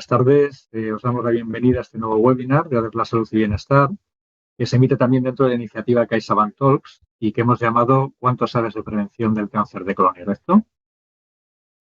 buenas tardes. Os damos la bienvenida a este nuevo webinar de la Salud y Bienestar, que se emite también dentro de la iniciativa CaixaBank Talks y que hemos llamado ¿Cuánto sabes de prevención del cáncer de colon y recto?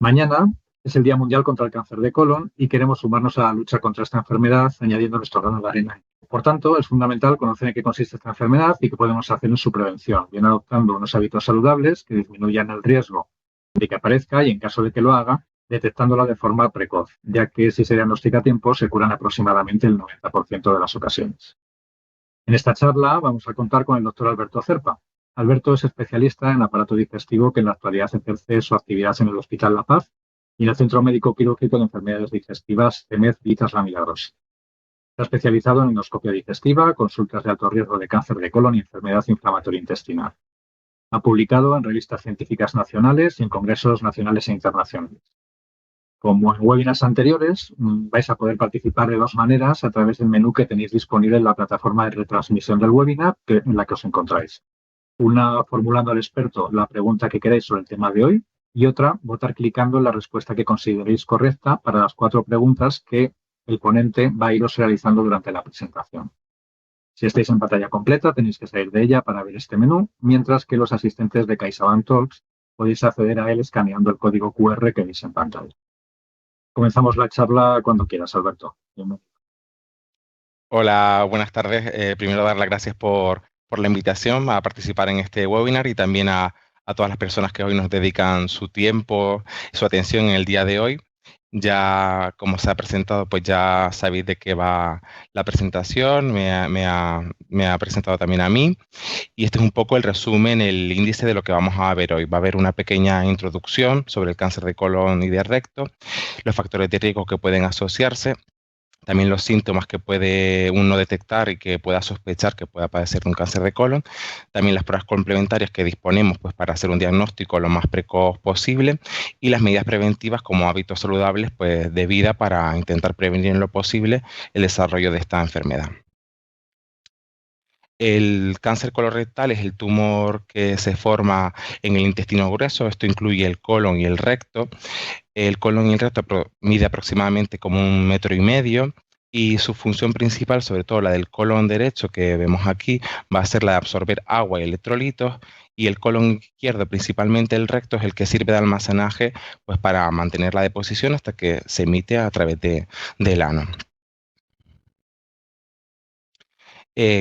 Mañana es el Día Mundial contra el Cáncer de Colon y queremos sumarnos a la lucha contra esta enfermedad añadiendo nuestro grano de arena. Por tanto, es fundamental conocer en qué consiste esta enfermedad y qué podemos hacer en su prevención, bien adoptando unos hábitos saludables que disminuyan el riesgo de que aparezca y, en caso de que lo haga, detectándola de forma precoz, ya que si se diagnostica a tiempo se curan aproximadamente el 90% de las ocasiones. En esta charla vamos a contar con el doctor Alberto Cerpa. Alberto es especialista en aparato digestivo que en la actualidad ejerce su actividad en el Hospital La Paz y en el Centro Médico Quirúrgico de Enfermedades Digestivas CEMED Vitas La Milagrosa. Está especializado en endoscopia digestiva, consultas de alto riesgo de cáncer de colon y enfermedad inflamatoria intestinal. Ha publicado en revistas científicas nacionales y en congresos nacionales e internacionales. Como en webinars anteriores, vais a poder participar de dos maneras a través del menú que tenéis disponible en la plataforma de retransmisión del webinar en la que os encontráis. Una, formulando al experto la pregunta que queréis sobre el tema de hoy, y otra, votar clicando en la respuesta que consideréis correcta para las 4 preguntas que el ponente va a iros realizando durante la presentación. Si estáis en pantalla completa, tenéis que salir de ella para ver este menú, mientras que los asistentes de CaixaBank Talks podéis acceder a él escaneando el código QR que veis en pantalla. Comenzamos la charla cuando quieras, Alberto. Hola, buenas tardes. Primero dar las gracias por la invitación a participar en este webinar y también a todas las personas que hoy nos dedican su tiempo, su atención en el día de hoy. Ya como se ha presentado, pues ya sabéis de qué va la presentación, me ha presentado también a mí. Y este es un poco el resumen, el índice de lo que vamos a ver hoy. Va a haber una pequeña introducción sobre el cáncer de colon y de recto, los factores de riesgo que pueden asociarse, también los síntomas que puede uno detectar y que pueda sospechar que pueda padecer un cáncer de colon, también las pruebas complementarias que disponemos pues, para hacer un diagnóstico lo más precoz posible y las medidas preventivas como hábitos saludables pues, de vida para intentar prevenir en lo posible el desarrollo de esta enfermedad. El cáncer colorectal es el tumor que se forma en el intestino grueso, esto incluye el colon y el recto. El colon y el recto mide aproximadamente como 1,5 metros y su función principal, sobre todo la del colon derecho que vemos aquí, va a ser la de absorber agua y electrolitos, y el colon izquierdo, principalmente el recto, es el que sirve de almacenaje pues, para mantener la deposición hasta que se emite a través del ano.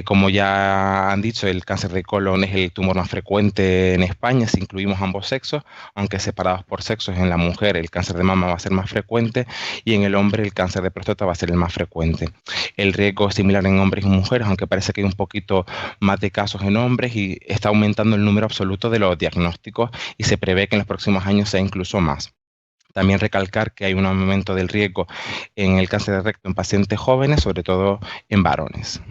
Como ya han dicho, el cáncer de colon es el tumor más frecuente en España si incluimos ambos sexos, aunque separados por sexos. En la mujer el cáncer de mama va a ser más frecuente y en el hombre el cáncer de próstata va a ser el más frecuente. El riesgo es similar en hombres y mujeres, aunque parece que hay un poquito más de casos en hombres y está aumentando el número absoluto de los diagnósticos y se prevé que en los próximos años sea incluso más. También recalcar que hay un aumento del riesgo en el cáncer de recto en pacientes jóvenes, sobre todo en varones.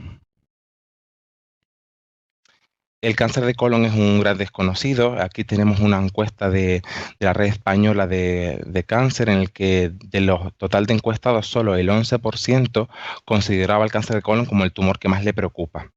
El cáncer de colon es un gran desconocido. Aquí tenemos una encuesta de la Red Española de Cáncer en el que de los total de encuestados solo el 11% consideraba el cáncer de colon como el tumor que más le preocupa.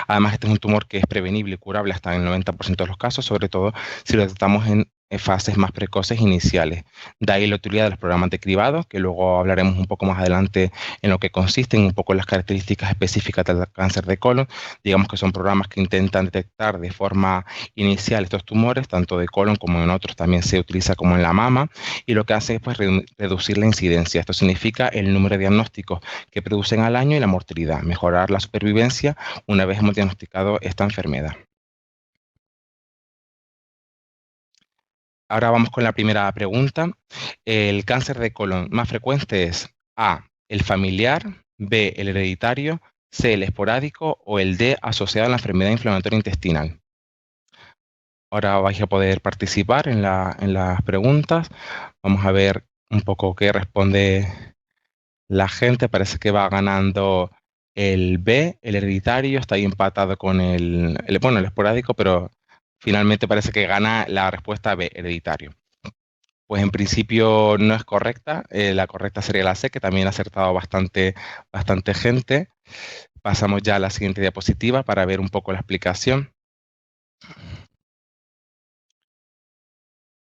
Además, este es un tumor que es prevenible y curable hasta en el 90% de los casos, sobre todo si lo tratamos en fases más precoces iniciales. De ahí la utilidad de los programas de cribado, que luego hablaremos un poco más adelante en lo que consisten, un poco en las características específicas del cáncer de colon. Digamos que son programas que intentan detectar de forma inicial estos tumores, tanto de colon como en otros también se utiliza como en la mama, y lo que hace es pues, reducir la incidencia. Esto significa el número de diagnósticos que producen al año y la mortalidad, mejorar la supervivencia una vez hemos diagnosticado esta enfermedad. Ahora vamos con la primera pregunta. ¿El cáncer de colon más frecuente es A, el familiar, B, el hereditario, C, el esporádico o el D, asociado a la enfermedad inflamatoria intestinal? Ahora vais a poder participar en las preguntas. Vamos a ver un poco qué responde la gente. Parece que va ganando el B, el hereditario, está ahí empatado con bueno, el esporádico, pero finalmente parece que gana la respuesta B, hereditario. Pues en principio no es correcta, la correcta sería la C, que también ha acertado bastante gente. Pasamos ya a la siguiente diapositiva para ver un poco la explicación.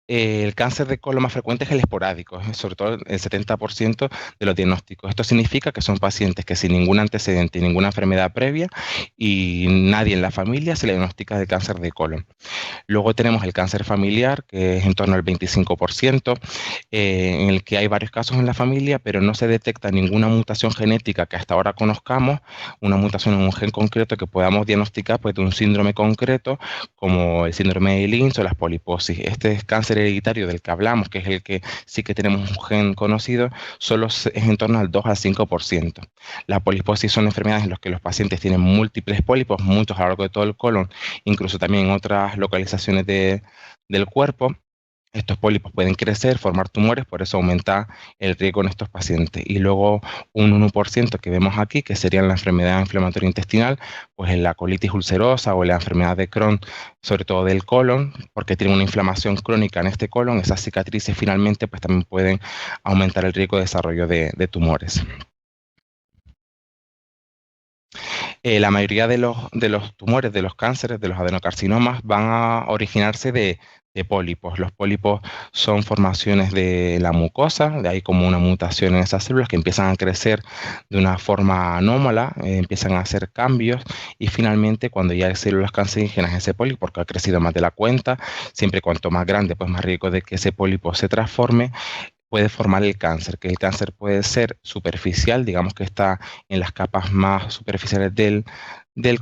el cáncer de colon más frecuente es el esporádico, sobre todo el 70% de los diagnósticos. Esto significa que son pacientes que sin ningún antecedente y ninguna enfermedad previa y nadie en la familia se le diagnostica de cáncer de colon. Luego tenemos el cáncer familiar, que es en torno al 25%, en el que hay varios casos en la familia, pero no se detecta ninguna mutación genética que hasta ahora conozcamos, una mutación en un gen concreto que podamos diagnosticar pues, de un síndrome concreto, como el síndrome de Lynch o las poliposis. Este cáncer hereditario del que hablamos, que es el que sí que tenemos un gen conocido, solo es en torno al 2 al 5%. Las poliposis son enfermedades en las que los pacientes tienen múltiples pólipos, muchos a lo largo de todo el colon, incluso también en otras localizaciones del cuerpo. Estos pólipos pueden crecer, formar tumores, por eso aumenta el riesgo en estos pacientes. Y luego un 1% que vemos aquí, que sería la enfermedad inflamatoria intestinal, pues en la colitis ulcerosa o la enfermedad de Crohn, sobre todo del colon, porque tiene una inflamación crónica en este colon, esas cicatrices finalmente pues también pueden aumentar el riesgo de desarrollo de tumores. La mayoría de los tumores, de los cánceres, de los adenocarcinomas, van a originarse de pólipos. Los pólipos son formaciones de la mucosa, de ahí como una mutación en esas células que empiezan a crecer de una forma anómala, empiezan a hacer cambios y finalmente cuando ya hay células cancerígenas en ese pólipo, porque ha crecido más de la cuenta, siempre cuanto más grande, pues más riesgo de que ese pólipo se transforme, puede formar el cáncer, que el cáncer puede ser superficial, digamos que está en las capas más superficiales del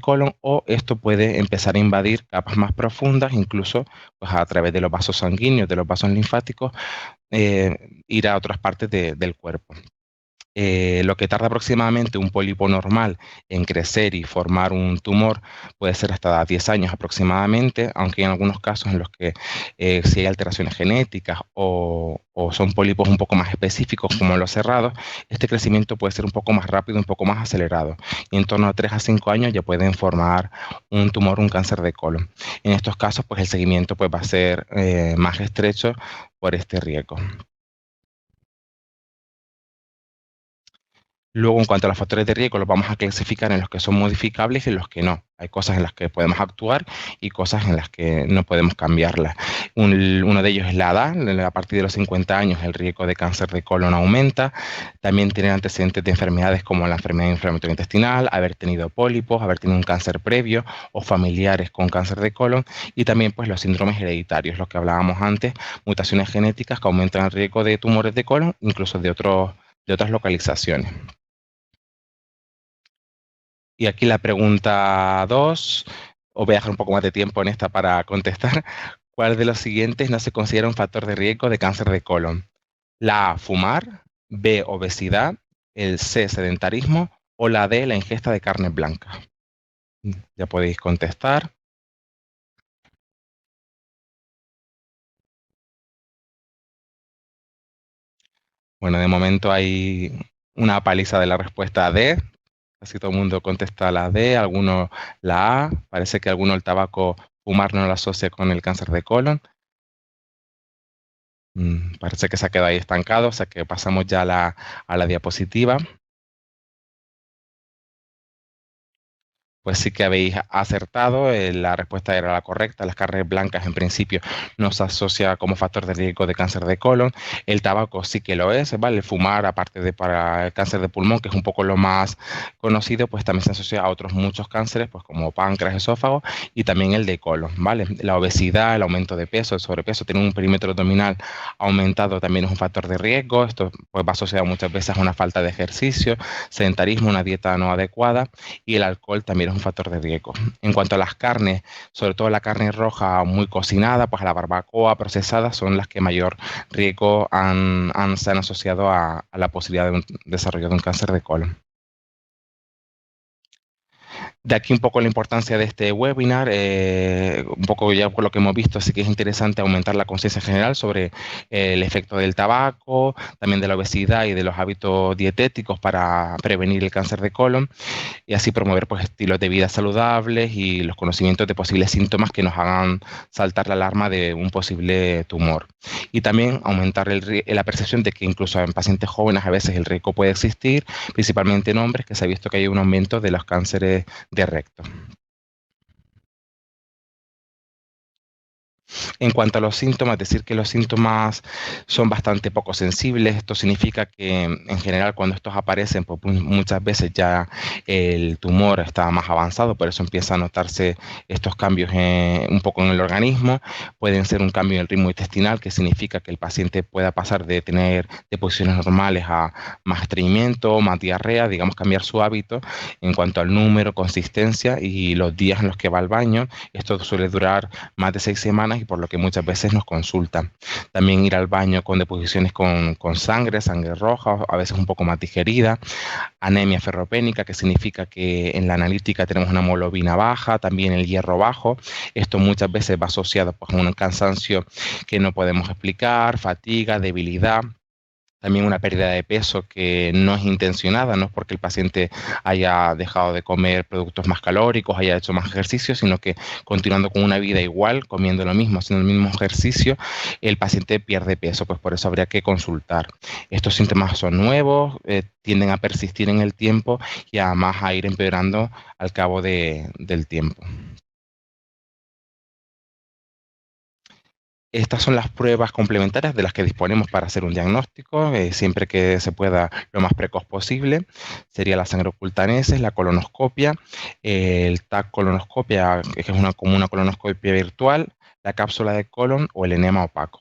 colon, o esto puede empezar a invadir capas más profundas, incluso pues, a través de los vasos sanguíneos, de los vasos linfáticos, ir a otras partes del cuerpo. Lo que tarda aproximadamente un pólipo normal en crecer y formar un tumor puede ser hasta 10 años aproximadamente, aunque en algunos casos en los que si hay alteraciones genéticas o son pólipos un poco más específicos como los cerrados, este crecimiento puede ser un poco más rápido, un poco más acelerado. Y en torno a 3 a 5 años ya pueden formar un tumor, un cáncer de colon. En estos casos, pues el seguimiento pues, va a ser más estrecho por este riesgo. Luego, en cuanto a los factores de riesgo, los vamos a clasificar en los que son modificables y en los que no. Hay cosas en las que podemos actuar y cosas en las que no podemos cambiarlas. Uno de ellos es la edad. A partir de los 50 años el riesgo de cáncer de colon aumenta. También tener antecedentes de enfermedades como la enfermedad inflamatoria intestinal, haber tenido pólipos, haber tenido un cáncer previo o familiares con cáncer de colon. Y también pues, los síndromes hereditarios, los que hablábamos antes, mutaciones genéticas que aumentan el riesgo de tumores de colon, incluso de otras localizaciones. Y aquí la pregunta 2, os voy a dejar un poco más de tiempo en esta para contestar. ¿Cuál de los siguientes no se considera un factor de riesgo de cáncer de colon? La A, fumar, B, obesidad, el C, sedentarismo o la D, la ingesta de carne blanca. Ya podéis contestar. Bueno, de momento hay una paliza de la respuesta D. Casi todo el mundo contesta la D, algunos la A. Parece que alguno el tabaco, fumar no lo asocia con el cáncer de colon. Parece que se ha quedado ahí estancado, o sea que pasamos ya a la diapositiva. Pues sí que habéis acertado, la respuesta era la correcta. Las carnes blancas en principio no se asocia como factor de riesgo de cáncer de colon. El tabaco sí que lo es, ¿vale? El fumar, aparte de para el cáncer de pulmón, que es un poco lo más conocido, pues también se asocia a otros muchos cánceres, pues como páncreas, esófago y también el de colon, ¿vale? La obesidad, el aumento de peso, el sobrepeso, tener un perímetro abdominal aumentado también es un factor de riesgo. Esto pues, va asociado muchas veces a una falta de ejercicio, sedentarismo, una dieta no adecuada, y el alcohol también es un factor de riesgo. En cuanto a las carnes, sobre todo la carne roja muy cocinada, pues la barbacoa procesada son las que mayor riesgo se han asociado a la posibilidad de un desarrollo de un cáncer de colon. De aquí un poco la importancia de este webinar, un poco ya por lo que hemos visto, sí que es interesante aumentar la conciencia general sobre el efecto del tabaco, también de la obesidad y de los hábitos dietéticos para prevenir el cáncer de colon y así promover pues, estilos de vida saludables y los conocimientos de posibles síntomas que nos hagan saltar la alarma de un posible tumor. Y también aumentar la percepción de que incluso en pacientes jóvenes a veces el riesgo puede existir, principalmente en hombres, que se ha visto que hay un aumento de los cánceres de recto. En cuanto a los síntomas, decir que los síntomas son bastante poco sensibles. Esto significa que en general cuando estos aparecen, pues muchas veces ya el tumor está más avanzado, por eso empieza a notarse estos cambios un poco en el organismo. Pueden ser un cambio en el ritmo intestinal, que significa que el paciente pueda pasar de tener deposiciones normales a más estreñimiento, más diarrea, digamos cambiar su hábito en cuanto al número, consistencia y los días en los que va al baño. Esto suele durar más de 6 semanas y por lo que muchas veces nos consultan. También ir al baño con deposiciones con sangre roja, a veces un poco más digerida, anemia ferropénica, que significa que en la analítica tenemos una hemoglobina baja, también el hierro bajo. Esto muchas veces va asociado pues, a un cansancio que no podemos explicar, fatiga, debilidad. También una pérdida de peso que no es intencionada, no es porque el paciente haya dejado de comer productos más calóricos, haya hecho más ejercicio, sino que continuando con una vida igual, comiendo lo mismo, haciendo el mismo ejercicio, el paciente pierde peso, pues por eso habría que consultar. Estos síntomas son nuevos, tienden a persistir en el tiempo y además a ir empeorando al cabo del tiempo. Estas son las pruebas complementarias de las que disponemos para hacer un diagnóstico, siempre que se pueda lo más precoz posible. Sería la sangre oculta en heces, la colonoscopia, el TAC colonoscopia, que es como una colonoscopia virtual, la cápsula de colon o el enema opaco.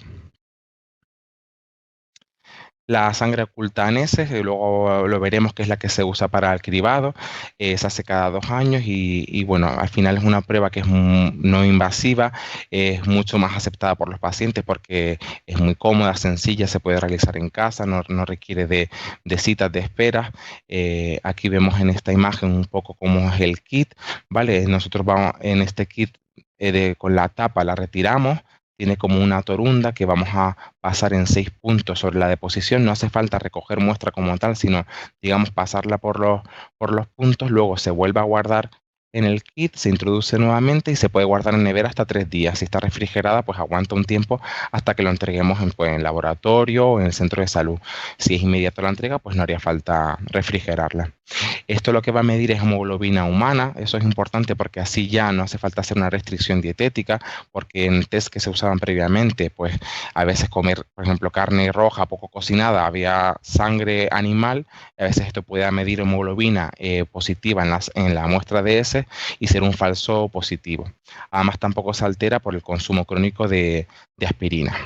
La sangre oculta en heces, luego lo veremos que es la que se usa para el cribado, se hace cada 2 años y bueno, al final es una prueba que es no invasiva, es mucho más aceptada por los pacientes porque es muy cómoda, sencilla, se puede realizar en casa, no requiere de citas de espera. Aquí vemos en esta imagen un poco cómo es el kit, ¿vale? Nosotros vamos en este kit con la tapa la retiramos, tiene como una torunda que vamos a pasar en 6 puntos sobre la deposición. No hace falta recoger muestra como tal, sino, digamos, pasarla por los puntos. Luego se vuelve a guardar en el kit, se introduce nuevamente y se puede guardar en nevera hasta 3 días. Si está refrigerada, pues aguanta un tiempo hasta que lo entreguemos pues, en laboratorio o en el centro de salud. Si es inmediato la entrega, pues no haría falta refrigerarla. Esto lo que va a medir es hemoglobina humana. Eso es importante porque así ya no hace falta hacer una restricción dietética, porque en test que se usaban previamente, pues a veces comer, por ejemplo, carne roja poco cocinada, había sangre animal, a veces esto puede medir hemoglobina positiva en la muestra de heces y ser un falso positivo. Además, tampoco se altera por el consumo crónico de aspirina.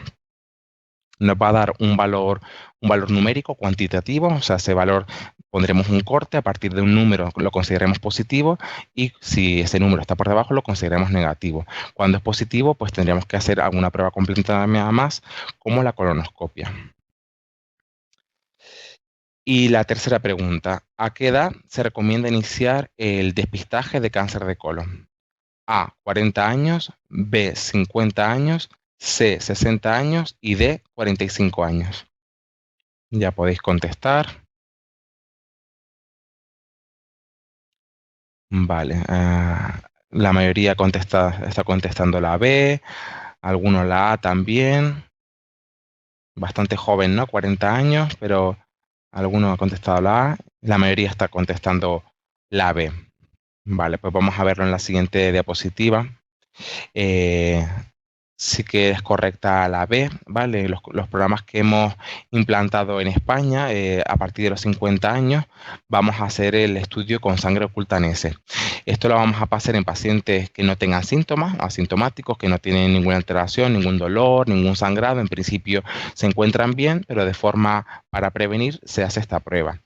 Nos va a dar un valor numérico cuantitativo, o sea, ese valor pondremos un corte, a partir de un número lo consideremos positivo y si ese número está por debajo lo consideremos negativo. Cuando es positivo, pues tendríamos que hacer alguna prueba complementaria más, como la colonoscopia. Y la tercera pregunta, ¿a qué edad se recomienda iniciar el despistaje de cáncer de colon? A, 40 años, B, 50 años, C, 60 años y D, 45 años. Ya podéis contestar. Vale. La mayoría está contestando la B, algunos la A también. Bastante joven, ¿no? 40 años, pero algunos han contestado la A. La mayoría está contestando la B. Vale, pues vamos a verlo en la siguiente diapositiva. Sí que es correcta la B, ¿vale? Los programas que hemos implantado en España, a partir de los 50 años, vamos a hacer el estudio con sangre oculta en heces. Esto lo vamos a pasar en pacientes que no tengan síntomas, asintomáticos, que no tienen ninguna alteración, ningún dolor, ningún sangrado. En principio se encuentran bien, pero de forma para prevenir se hace esta prueba.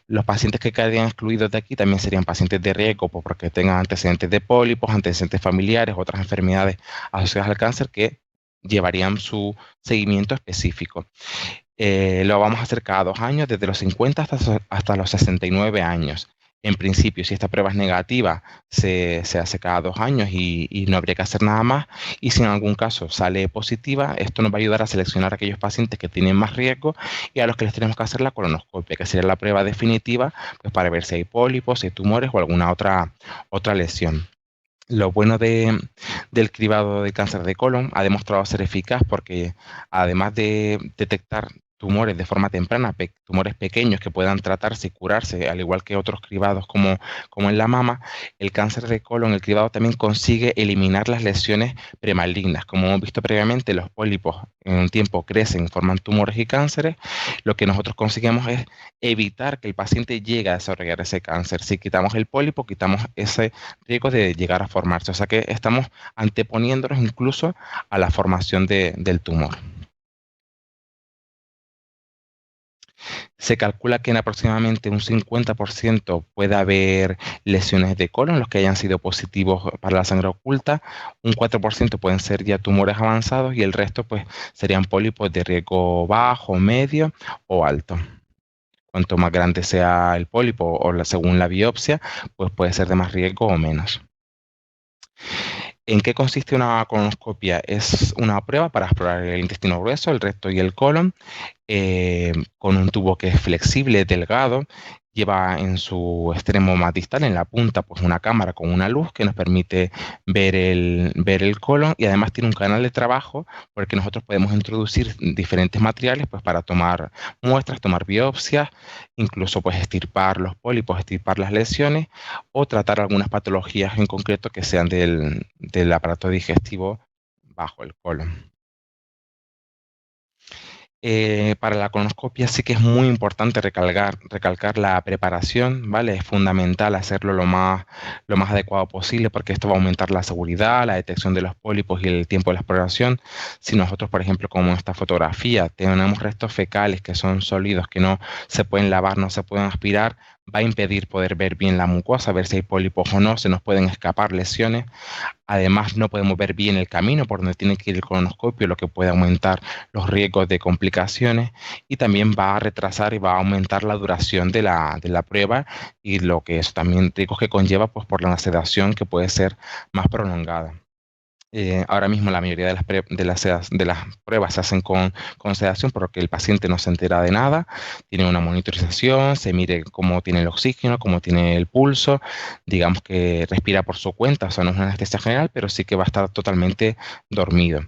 Los pacientes que quedarían excluidos de aquí también serían pacientes de riesgo, pues porque tengan antecedentes de pólipos, antecedentes familiares, otras enfermedades asociadas al cáncer que llevarían su seguimiento específico. Lo vamos a hacer cada 2 años, desde los 50 hasta los 69 años. En principio, si esta prueba es negativa, se hace cada 2 años y no habría que hacer nada más. Y si en algún caso sale positiva, esto nos va a ayudar a seleccionar a aquellos pacientes que tienen más riesgo y a los que les tenemos que hacer la colonoscopia, que sería la prueba definitiva pues, para ver si hay pólipos, si hay tumores o alguna otra lesión. Lo bueno del cribado de cáncer de colon ha demostrado ser eficaz porque además de detectar tumores de forma temprana, tumores pequeños que puedan tratarse y curarse, al igual que otros cribados como en la mama, el cáncer de colon, el cribado también consigue eliminar las lesiones premalignas. Como hemos visto previamente, los pólipos en un tiempo crecen, forman tumores y cánceres. Lo que nosotros conseguimos es evitar que el paciente llegue a desarrollar ese cáncer. Si quitamos el pólipo, quitamos ese riesgo de llegar a formarse. O sea que estamos anteponiéndonos incluso a la formación del tumor. Se calcula que en aproximadamente un 50% puede haber lesiones de colon, los que hayan sido positivos para la sangre oculta, un 4% pueden ser ya tumores avanzados y el resto pues serían pólipos de riesgo bajo, medio o alto. Cuanto más grande sea el pólipo según la biopsia, pues puede ser de más riesgo o menos. ¿En qué consiste una colonoscopia? Es una prueba para explorar el intestino grueso, el recto y el colon, con un tubo que es flexible, delgado, lleva en su extremo más distal, en la punta, pues una cámara con una luz que nos permite ver el colon y además tiene un canal de trabajo porque nosotros podemos introducir diferentes materiales pues para tomar muestras, tomar biopsias, incluso pues extirpar los pólipos, extirpar las lesiones o tratar algunas patologías en concreto que sean del aparato digestivo bajo el colon. Para la colonoscopia sí que es muy importante recalcar la preparación, ¿vale? Es fundamental hacerlo lo más adecuado posible porque esto va a aumentar la seguridad, la detección de los pólipos y el tiempo de la exploración. Si nosotros, por ejemplo, como en esta fotografía, tenemos restos fecales que son sólidos, que no se pueden lavar, no se pueden aspirar, va a impedir poder ver bien la mucosa, ver si hay pólipos o no, se nos pueden escapar lesiones. Además, no podemos ver bien el camino por donde tiene que ir el colonoscopio, lo que puede aumentar los riesgos de complicaciones y también va a retrasar y va a aumentar la duración de la prueba y lo que es también riesgos que conlleva pues, por la sedación que puede ser más prolongada. Ahora mismo la mayoría de las pruebas se hacen con sedación porque el paciente no se entera de nada, tiene una monitorización, se mire cómo tiene el oxígeno, cómo tiene el pulso, digamos que respira por su cuenta, o sea, no es una anestesia general, pero sí que va a estar totalmente dormido.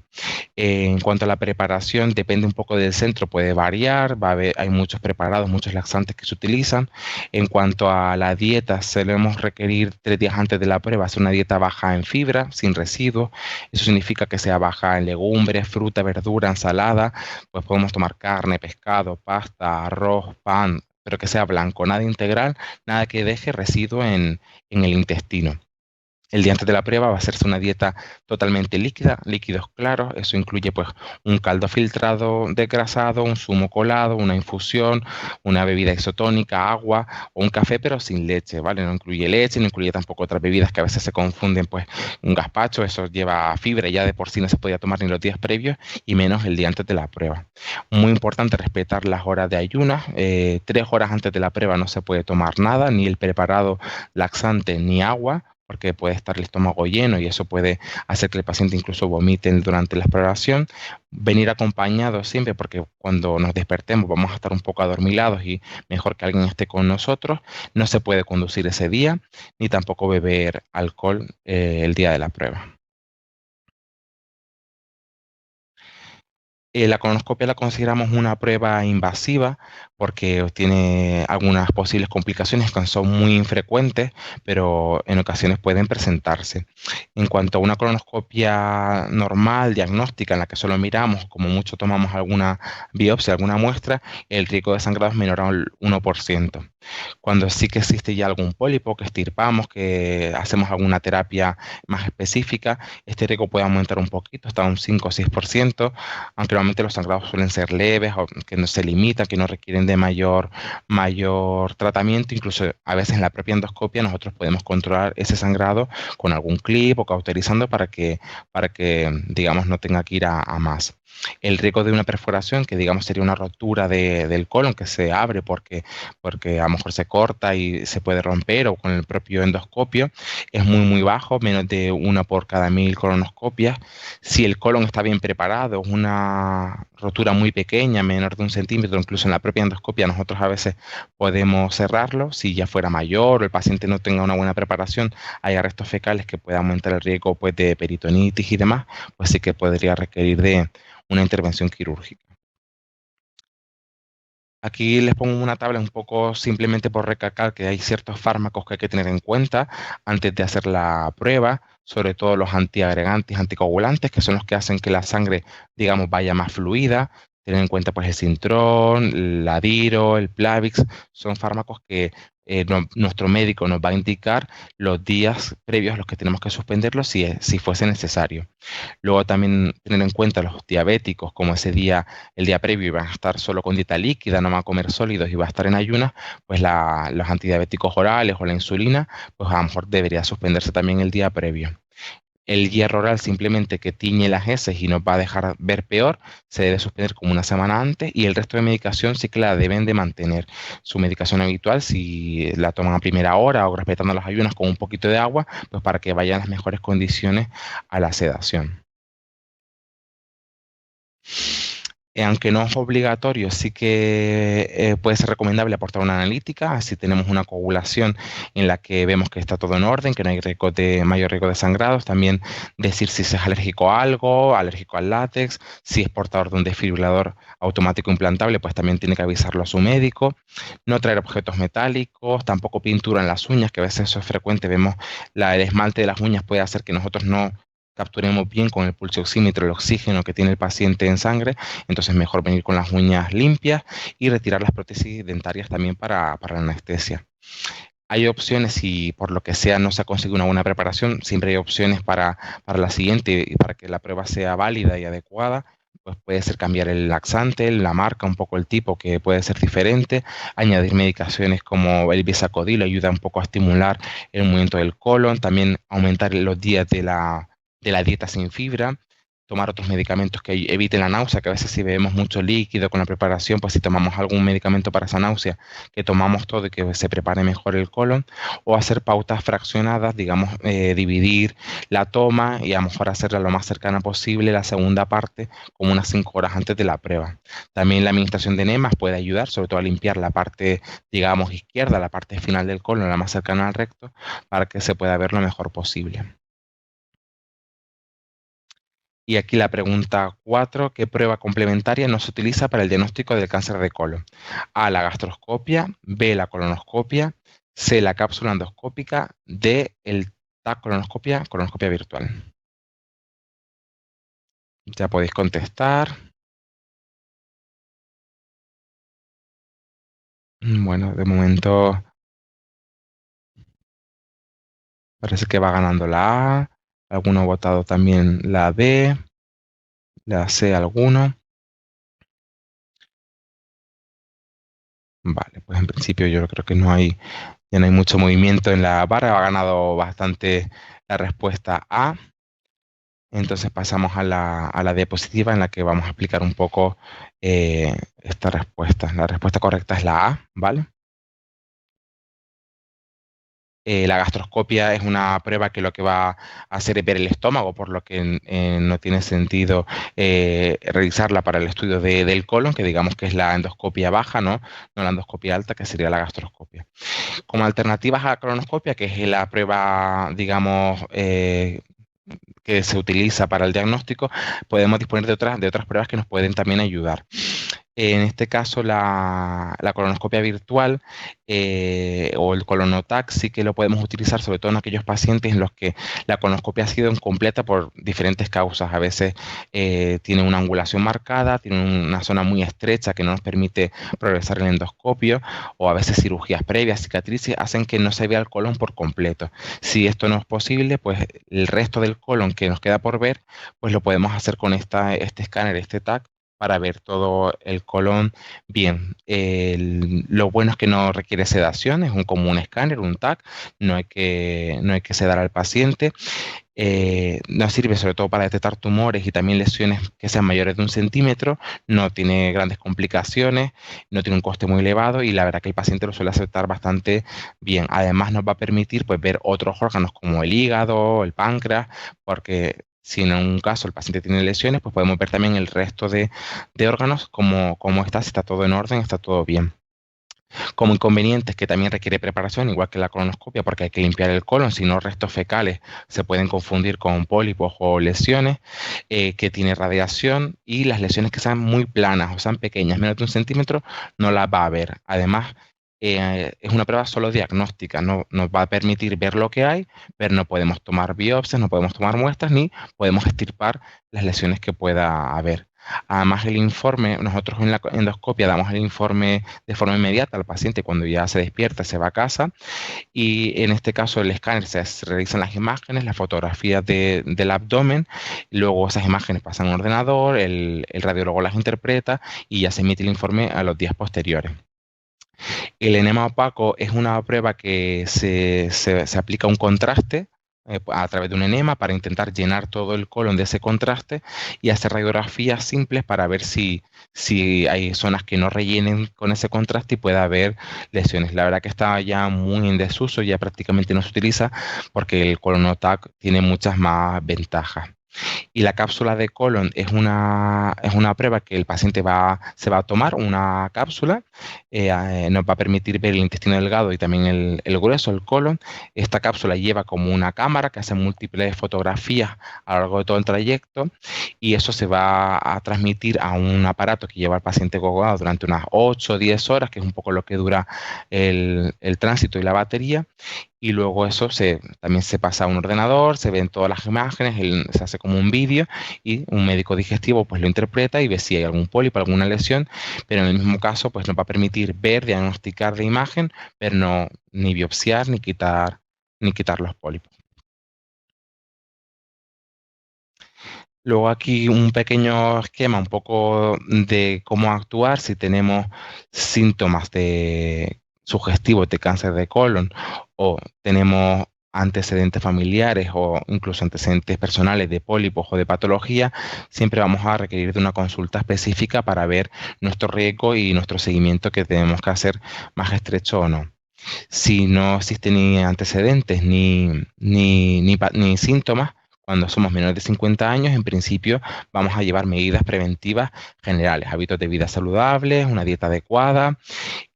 En cuanto a la preparación, depende un poco del centro, puede variar, hay muchos preparados, muchos laxantes que se utilizan. En cuanto a la dieta, solemos requerir 3 días antes de la prueba hacer una dieta baja en fibra, sin residuos. Eso significa que sea baja en legumbres, fruta, verdura, ensalada. Pues podemos tomar carne, pescado, pasta, arroz, pan, pero que sea blanco, nada integral, nada que deje residuo en el intestino. El día antes de la prueba va a hacerse una dieta totalmente líquida, líquidos claros. Eso incluye pues un caldo filtrado desgrasado, un zumo colado, una infusión, una bebida isotónica, agua o un café pero sin leche, ¿vale? No incluye leche, no incluye tampoco otras bebidas que a veces se confunden, pues un gazpacho, eso lleva fibra y ya de por sí no se podía tomar ni los días previos y menos el día antes de la prueba. Muy importante respetar las horas de ayunas. 3 horas antes de la prueba no se puede tomar nada, ni el preparado laxante ni agua porque puede estar el estómago lleno y eso puede hacer que el paciente incluso vomite durante la exploración. Venir acompañado siempre porque cuando nos despertemos vamos a estar un poco adormilados y mejor que alguien esté con nosotros. No se puede conducir ese día ni tampoco beber alcohol el día de la prueba. La colonoscopia la consideramos una prueba invasiva porque tiene algunas posibles complicaciones que son muy infrecuentes, pero en ocasiones pueden presentarse. En cuanto a una colonoscopia normal, diagnóstica, en la que solo miramos, como mucho tomamos alguna biopsia, alguna muestra, el riesgo de sangrado es menor al 1%. Cuando sí que existe ya algún pólipo que extirpamos, que hacemos alguna terapia más específica, este riesgo puede aumentar un poquito, hasta un 5 o 6%, aunque normalmente los sangrados suelen ser leves o que no se limitan, que no requieren de mayor tratamiento. Incluso a veces en la propia endoscopia nosotros podemos controlar ese sangrado con algún clip o cauterizando para que digamos, no tenga que ir a más. El riesgo de una perforación, que digamos sería una rotura del colon que se abre porque a lo mejor se corta y se puede romper o con el propio endoscopio, es muy bajo, menos de 1 por cada 1000 colonoscopias. Si el colon está bien preparado, es una rotura muy pequeña, menor de 1 centímetro, incluso en la propia endoscopia nosotros a veces podemos cerrarlo. Si ya fuera mayor o el paciente no tenga una buena preparación, hay arrestos fecales que pueden aumentar el riesgo pues, de peritonitis y demás, pues sí que podría requerir de una intervención quirúrgica. Aquí les pongo una tabla un poco simplemente por recalcar que hay ciertos fármacos que hay que tener en cuenta antes de hacer la prueba, sobre todo los antiagregantes, anticoagulantes, que son los que hacen que la sangre, digamos, vaya más fluida. Tener en cuenta pues el Sintrón, el Adiro, el Plavix, son fármacos que nuestro médico nos va a indicar los días previos a los que tenemos que suspenderlos si fuese necesario. Luego también tener en cuenta los diabéticos, como ese día, el día previo iban a estar solo con dieta líquida, no van a comer sólidos y va a estar en ayunas, pues los antidiabéticos orales o la insulina, pues a lo mejor debería suspenderse también el día previo. El hierro oral simplemente que tiñe las heces y nos va a dejar ver peor, se debe suspender como una semana antes y el resto de medicación sí que la deben de mantener. Su medicación habitual, si la toman a primera hora o respetando las ayunas con un poquito de agua, pues para que vayan las mejores condiciones a la sedación. Aunque no es obligatorio, sí que puede ser recomendable aportar una analítica, si tenemos una coagulación en la que vemos que está todo en orden, que no hay mayor riesgo de sangrados, también decir si es alérgico a algo, alérgico al látex, si es portador de un desfibrilador automático implantable, pues también tiene que avisarlo a su médico, no traer objetos metálicos, tampoco pintura en las uñas, que a veces eso es frecuente, vemos el esmalte de las uñas puede hacer que nosotros no capturemos bien con el pulso oxímetro el oxígeno que tiene el paciente en sangre, entonces mejor venir con las uñas limpias y retirar las prótesis dentarias también para la anestesia. Hay opciones, si por lo que sea no se ha conseguido una buena preparación, siempre hay opciones para la siguiente y para que la prueba sea válida y adecuada. Pues puede ser cambiar el laxante, la marca, un poco el tipo, que puede ser diferente, añadir medicaciones como el bisacodil, ayuda un poco a estimular el movimiento del colon, también aumentar los días de la dieta sin fibra, tomar otros medicamentos que eviten la náusea, que a veces si bebemos mucho líquido con la preparación, pues si tomamos algún medicamento para esa náusea, que tomamos todo y que se prepare mejor el colon, o hacer pautas fraccionadas, digamos, dividir la toma y a lo mejor hacerla lo más cercana posible, la segunda parte, como unas 5 horas antes de la prueba. También la administración de enemas puede ayudar, sobre todo a limpiar la parte, digamos, izquierda, la parte final del colon, la más cercana al recto, para que se pueda ver lo mejor posible. Y aquí la pregunta 4, ¿qué prueba complementaria no se utiliza para el diagnóstico del cáncer de colon? A, la gastroscopia, B, la colonoscopia, C, la cápsula endoscópica, D, el TAC colonoscopia virtual. Ya podéis contestar. Bueno, de momento parece que va ganando la A. Alguno ha votado también la B, la C alguno. Vale, pues en principio yo creo que ya no hay mucho movimiento en la barra, ha ganado bastante la respuesta A. Entonces pasamos a la diapositiva en la que vamos a explicar un poco esta respuesta. La respuesta correcta es la A, ¿vale? La gastroscopia es una prueba que lo que va a hacer es ver el estómago, por lo que no tiene sentido realizarla para el estudio del colon, que digamos que es la endoscopia baja, ¿no? No la endoscopia alta, que sería la gastroscopia. Como alternativas a la colonoscopia, que es la prueba, digamos, que se utiliza para el diagnóstico, podemos disponer de otras pruebas que nos pueden también ayudar. En este caso, la colonoscopia virtual o el colonotac sí que lo podemos utilizar, sobre todo en aquellos pacientes en los que la colonoscopia ha sido incompleta por diferentes causas. A veces tiene una angulación marcada, tiene una zona muy estrecha que no nos permite progresar el endoscopio, o a veces cirugías previas, cicatrices, hacen que no se vea el colon por completo. Si esto no es posible, pues el resto del colon que nos queda por ver, pues lo podemos hacer con este escáner, este TAC, para ver todo el colon bien. Lo bueno es que no requiere sedación, es como un escáner, un TAC, no hay que sedar al paciente. Nos sirve sobre todo para detectar tumores y también lesiones que sean mayores de 1 centímetro, no tiene grandes complicaciones, no tiene un coste muy elevado y la verdad que el paciente lo suele aceptar bastante bien. Además nos va a permitir pues, ver otros órganos como el hígado, el páncreas, porque si en un caso el paciente tiene lesiones, pues podemos ver también el resto de órganos, cómo está, si está todo en orden, está todo bien. Como inconvenientes que también requiere preparación, igual que la colonoscopia, porque hay que limpiar el colon, si no restos fecales se pueden confundir con pólipos o lesiones, que tiene radiación y las lesiones que sean muy planas o sean pequeñas, menos de 1 centímetro, no las va a ver. Además, es una prueba solo diagnóstica, no nos va a permitir ver lo que hay, pero no podemos tomar biopsias, no podemos tomar muestras ni podemos extirpar las lesiones que pueda haber. Además, el informe, nosotros en la endoscopia damos el informe de forma inmediata al paciente cuando ya se despierta, se va a casa, y en este caso el escáner se realizan las imágenes, las fotografías del abdomen, luego esas imágenes pasan a un ordenador, el radiólogo las interpreta y ya se emite el informe a los días posteriores. El enema opaco es una prueba que se aplica un contraste a través de un enema para intentar llenar todo el colon de ese contraste y hacer radiografías simples para ver si hay zonas que no rellenen con ese contraste y pueda haber lesiones. La verdad que está ya muy en desuso, ya prácticamente no se utiliza porque el colonotac tiene muchas más ventajas. Y la cápsula de colon es una prueba que el paciente se va a tomar, una cápsula, nos va a permitir ver el intestino delgado y también el grueso, el colon. Esta cápsula lleva como una cámara que hace múltiples fotografías a lo largo de todo el trayecto y eso se va a transmitir a un aparato que lleva al paciente colgado durante unas 8 o 10 horas, que es un poco lo que dura el tránsito y la batería, y luego eso también se pasa a un ordenador, se ven todas las imágenes, se hace como un vídeo y un médico digestivo pues lo interpreta y ve si hay algún pólipo, alguna lesión, pero en el mismo caso pues nos va a permitir ver, diagnosticar de imagen, pero no ni biopsiar ni quitar los pólipos. Luego aquí un pequeño esquema, un poco de cómo actuar si tenemos síntomas sugestivos de cáncer de colon o tenemos antecedentes familiares o incluso antecedentes personales de pólipos o de patología. Siempre vamos a requerir de una consulta específica para ver nuestro riesgo y nuestro seguimiento que tenemos que hacer más estrecho o no. Si no existen ni antecedentes ni síntomas, cuando somos menores de 50 años, en principio vamos a llevar medidas preventivas generales, hábitos de vida saludables, una dieta adecuada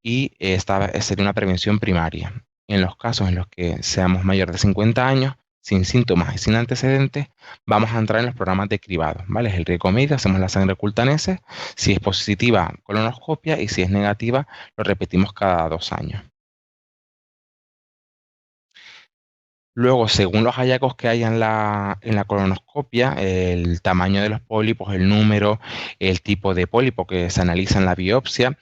y esta sería una prevención primaria. En los casos en los que seamos mayores de 50 años, sin síntomas y sin antecedentes, vamos a entrar en los programas de cribado, ¿vale? Es el riesgo medio, hacemos la sangre oculta NESES, si es positiva, colonoscopia y si es negativa, lo repetimos cada 2 años. Luego, según los hallazgos que hay en la colonoscopia, el tamaño de los pólipos, el número, el tipo de pólipo que se analiza en la biopsia,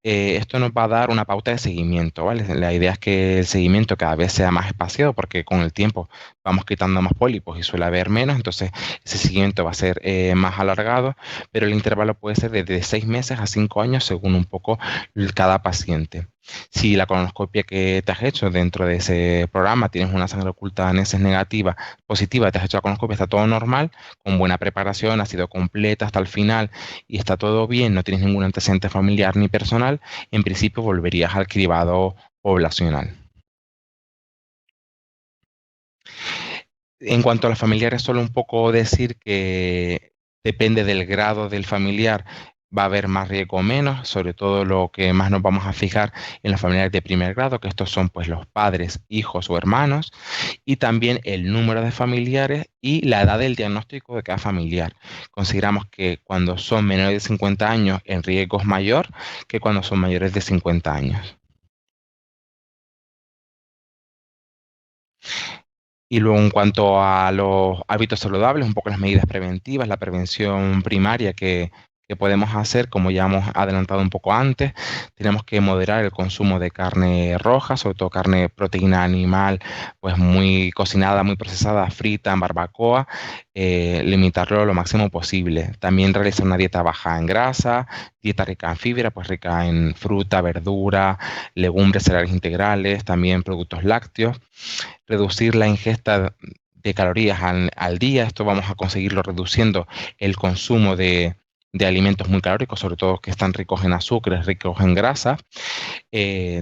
esto nos va a dar una pauta de seguimiento, ¿vale? La idea es que el seguimiento cada vez sea más espaciado porque con el tiempo vamos quitando más pólipos y suele haber menos, entonces ese seguimiento va a ser más alargado, pero el intervalo puede ser desde 6 meses a 5 años según un poco cada paciente. Si la colonoscopia que te has hecho dentro de ese programa tienes una sangre oculta NESES negativa, positiva, te has hecho la colonoscopia, está todo normal, con buena preparación, ha sido completa hasta el final y está todo bien, no tienes ningún antecedente familiar ni personal, en principio volverías al cribado poblacional. En cuanto a los familiares, solo un poco decir que depende del grado del familiar, va a haber más riesgo o menos, sobre todo lo que más nos vamos a fijar en los familiares de primer grado, que estos son pues los padres, hijos o hermanos, y también el número de familiares y la edad del diagnóstico de cada familiar. Consideramos que cuando son menores de 50 años el riesgo es mayor que cuando son mayores de 50 años. Y luego en cuanto a los hábitos saludables, un poco las medidas preventivas, la prevención primaria que podemos hacer, como ya hemos adelantado un poco antes, tenemos que moderar el consumo de carne roja, sobre todo carne proteína animal, pues muy cocinada, muy procesada, frita, en barbacoa, limitarlo lo máximo posible. También realizar una dieta baja en grasa, dieta rica en fibra, pues rica en fruta, verdura, legumbres, cereales integrales, también productos lácteos, reducir la ingesta de calorías al día. Esto vamos a conseguirlo reduciendo el consumo de alimentos muy calóricos, sobre todo que están ricos en azúcares, ricos en grasa.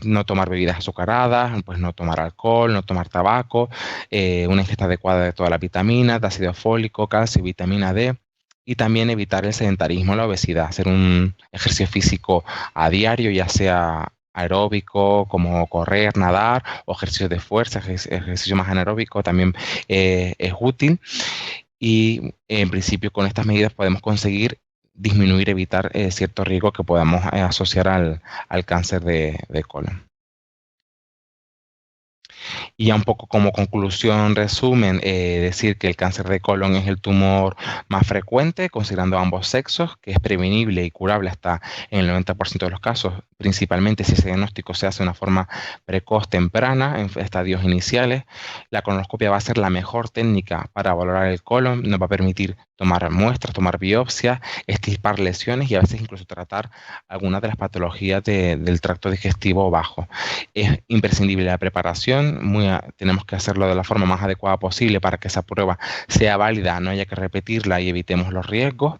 No tomar bebidas azucaradas, pues no tomar alcohol, no tomar tabaco, una ingesta adecuada de todas las vitaminas, de ácido fólico, calcio y vitamina D. Y también evitar el sedentarismo, la obesidad, hacer un ejercicio físico a diario, ya sea aeróbico, como correr, nadar, o ejercicios de fuerza, ejercicio más anaeróbico, también es útil. Y en principio con estas medidas podemos conseguir disminuir, evitar cierto riesgo que podamos asociar al cáncer de colon. Y ya un poco como conclusión, resumen, decir que el cáncer de colon es el tumor más frecuente, considerando ambos sexos, que es prevenible y curable hasta en el 90% de los casos, principalmente si ese diagnóstico se hace de una forma precoz, temprana, en estadios iniciales. La colonoscopia va a ser la mejor técnica para valorar el colon, nos va a permitir tomar muestras, tomar biopsias, extirpar lesiones y a veces incluso tratar algunas de las patologías del tracto digestivo bajo. Es imprescindible la preparación, tenemos que hacerlo de la forma más adecuada posible para que esa prueba sea válida, no haya que repetirla y evitemos los riesgos.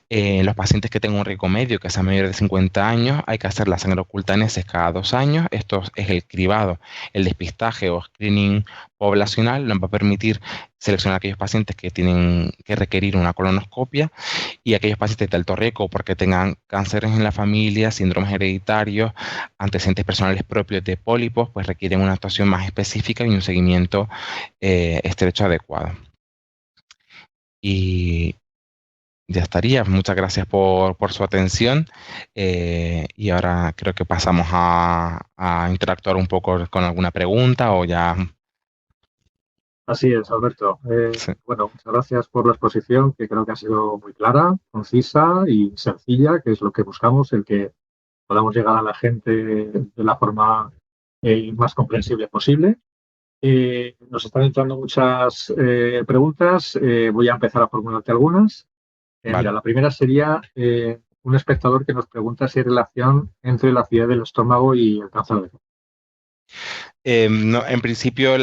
Los pacientes que tengan un riesgo medio, que sean mayores de 50 años, hay que hacer la sangre oculta en heces cada 2 años. Esto es el cribado, el despistaje o screening poblacional. Nos va a permitir seleccionar aquellos pacientes que tienen que requerir una colonoscopia y aquellos pacientes de alto riesgo porque tengan cánceres en la familia, síndromes hereditarios, antecedentes personales propios de pólipos, pues requieren una actuación más específica y un seguimiento estrecho adecuado. Y ya estaría. Muchas gracias por su atención. Y ahora creo que pasamos a interactuar un poco con alguna pregunta o ya. Así es, Alberto. Sí. Bueno, muchas gracias por la exposición, que creo que ha sido muy clara, concisa y sencilla, que es lo que buscamos, el que podamos llegar a la gente de la forma más comprensible posible. Nos están entrando muchas preguntas. Voy a empezar a formularte algunas. Mira, Vale. la primera sería un espectador que nos pregunta si hay relación entre la acidez del estómago y el cáncer de colon. No, en principio,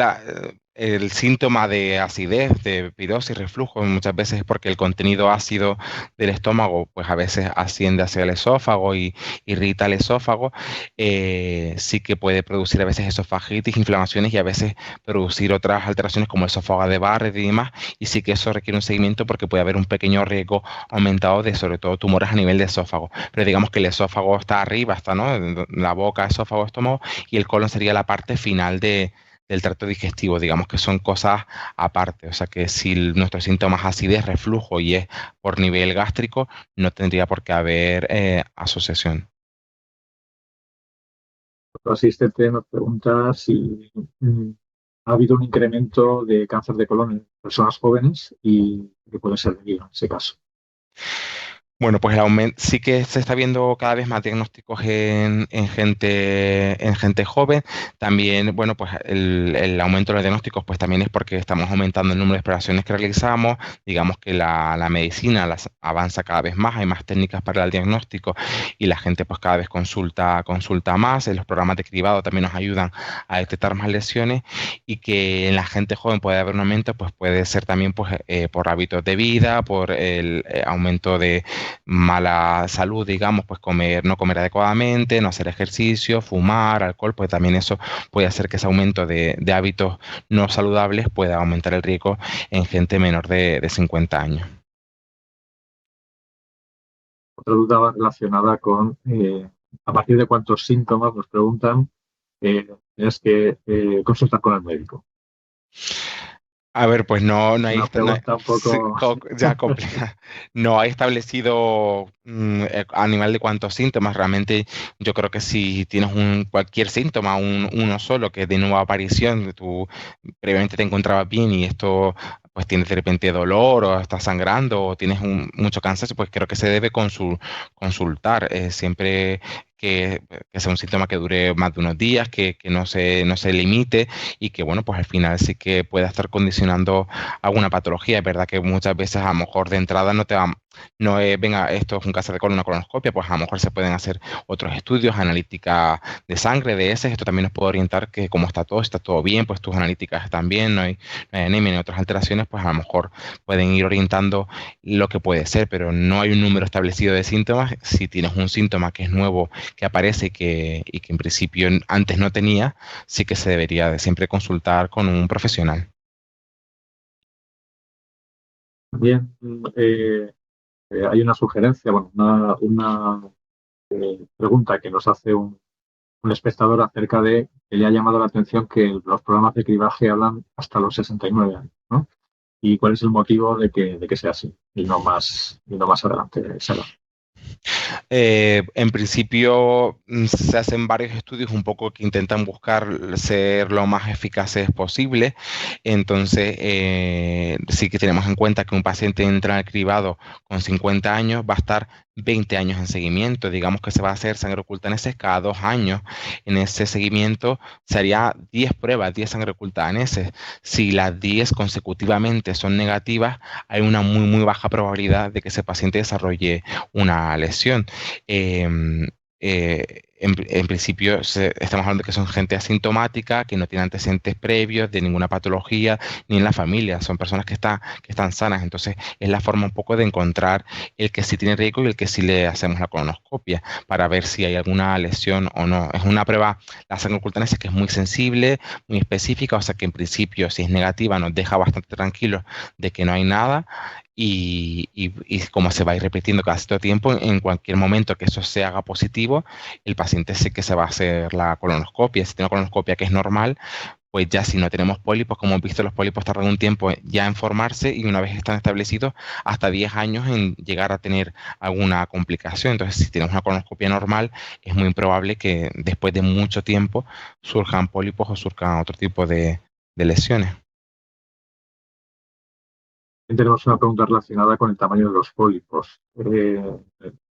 el síntoma de acidez, de pirosis, reflujo, muchas veces es porque el contenido ácido del estómago, pues a veces asciende hacia el esófago y irrita el esófago. Sí que puede producir a veces esofagitis, inflamaciones y a veces producir otras alteraciones como esófago de Barrett y demás. Y sí que eso requiere un seguimiento porque puede haber un pequeño riesgo aumentado de sobre todo tumores a nivel de esófago. Pero digamos que el esófago está arriba, está, ¿no? La boca, esófago, estómago, y el colon sería la parte final del tracto digestivo, digamos que son cosas aparte, o sea que si nuestro síntoma es acidez, reflujo y es por nivel gástrico, no tendría por qué haber asociación. Otro asistente nos pregunta si ha habido un incremento de cáncer de colon en personas jóvenes y que puede ser debido en ese caso. Bueno, pues el aumento, sí que se está viendo cada vez más diagnósticos en gente joven. También, bueno, pues el aumento de los diagnósticos, pues también es porque estamos aumentando el número de exploraciones que realizamos. Digamos que la medicina avanza cada vez más, hay más técnicas para el diagnóstico y la gente pues cada vez consulta más. Los programas de cribado también nos ayudan a detectar más lesiones y que en la gente joven puede haber un aumento, pues puede ser también pues, por hábitos de vida, por el aumento de mala salud, digamos, pues no comer adecuadamente, no hacer ejercicio, fumar, alcohol, pues también eso puede hacer que ese aumento de hábitos no saludables pueda aumentar el riesgo en gente menor de 50 años. Otra duda va relacionada con a partir de cuántos síntomas nos preguntan tienes que consultar con el médico. A ver, pues Es una pregunta un poco... ya compleja. No hay establecido a nivel de cuántos síntomas. Realmente yo creo que si tienes cualquier síntoma, uno solo, que es de nueva aparición, tú previamente te encontrabas bien y esto pues tienes de repente dolor o estás sangrando o tienes mucho cansancio, pues creo que se debe consultar. Siempre que sea un síntoma que dure más de unos días, que no se limite y que, bueno, pues al final sí que pueda estar condicionando alguna patología. Es verdad que muchas veces a lo mejor de entrada no es, venga, esto es un cáncer de colon, una colonoscopia, pues a lo mejor se pueden hacer otros estudios, analítica de sangre, de heces. Esto también nos puede orientar que como está todo bien, pues tus analíticas están bien, no hay anemia ni otras alteraciones, pues a lo mejor pueden ir orientando lo que puede ser, pero no hay un número establecido de síntomas. Si tienes un síntoma que es nuevo, que aparece y que en principio antes no tenía, sí que se debería de siempre consultar con un profesional. También hay una sugerencia, bueno, una pregunta que nos hace un un espectador acerca de que le ha llamado la atención que los programas de cribaje hablan hasta los 69 años, ¿no? Y cuál es el motivo de que sea así y no más adelante, Sara. En principio se hacen varios estudios un poco que intentan buscar ser lo más eficaces posible. Entonces, sí que tenemos en cuenta que un paciente entra al cribado con 50 años, va a estar 20 años en seguimiento. Digamos que se va a hacer sangre oculta en heces cada 2 años. En ese seguimiento se haría 10 pruebas, 10 sangre oculta en heces. Si las 10 consecutivamente son negativas, hay una muy, muy baja probabilidad de que ese paciente desarrolle una lesión. Em, en principio estamos hablando de que son gente asintomática, que no tiene antecedentes previos de ninguna patología, ni en la familia, son personas que están sanas. Entonces es la forma un poco de encontrar el que sí tiene riesgo y el que sí le hacemos la colonoscopia para ver si hay alguna lesión o no. Es una prueba, la sangre oculta que es muy sensible, muy específica, o sea que en principio si es negativa nos deja bastante tranquilos de que no hay nada. Y como se va a ir repitiendo cada cierto tiempo, en cualquier momento que eso se haga positivo, el paciente sé que se va a hacer la colonoscopia. Si tiene una colonoscopia que es normal, pues ya si no tenemos pólipos, como hemos visto, los pólipos tardan un tiempo ya en formarse y una vez están establecidos, hasta 10 años en llegar a tener alguna complicación. Entonces, si tenemos una colonoscopia normal, es muy improbable que después de mucho tiempo surjan pólipos o surjan otro tipo de lesiones. Tenemos una pregunta relacionada con el tamaño de los pólipos.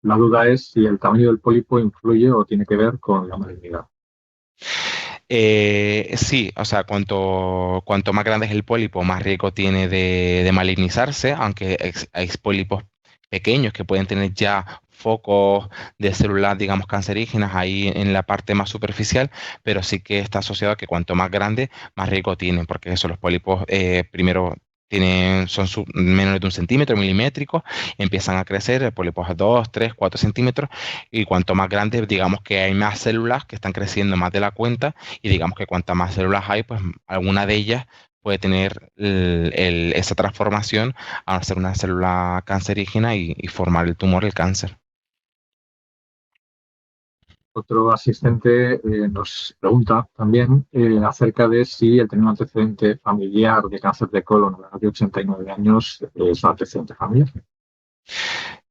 La duda es si el tamaño del pólipo influye o tiene que ver con la malignidad. Sí, o sea, cuanto más grande es el pólipo, más riesgo tiene de malignizarse, aunque hay pólipos pequeños que pueden tener ya focos de células, digamos, cancerígenas ahí en la parte más superficial, pero sí que está asociado a que cuanto más grande, más riesgo tienen, porque eso, los pólipos primero son menos de 1 centímetro, milimétricos, empiezan a crecer, pólipos a 2, 3, 4 centímetros, y cuanto más grande, digamos que hay más células que están creciendo más de la cuenta, y digamos que cuantas más células hay, pues alguna de ellas puede tener esa transformación a ser una célula cancerígena y formar el tumor, el cáncer. Otro asistente nos pregunta también acerca de si el tener un antecedente familiar de cáncer de colon a la edad de 89 años es un antecedente familiar.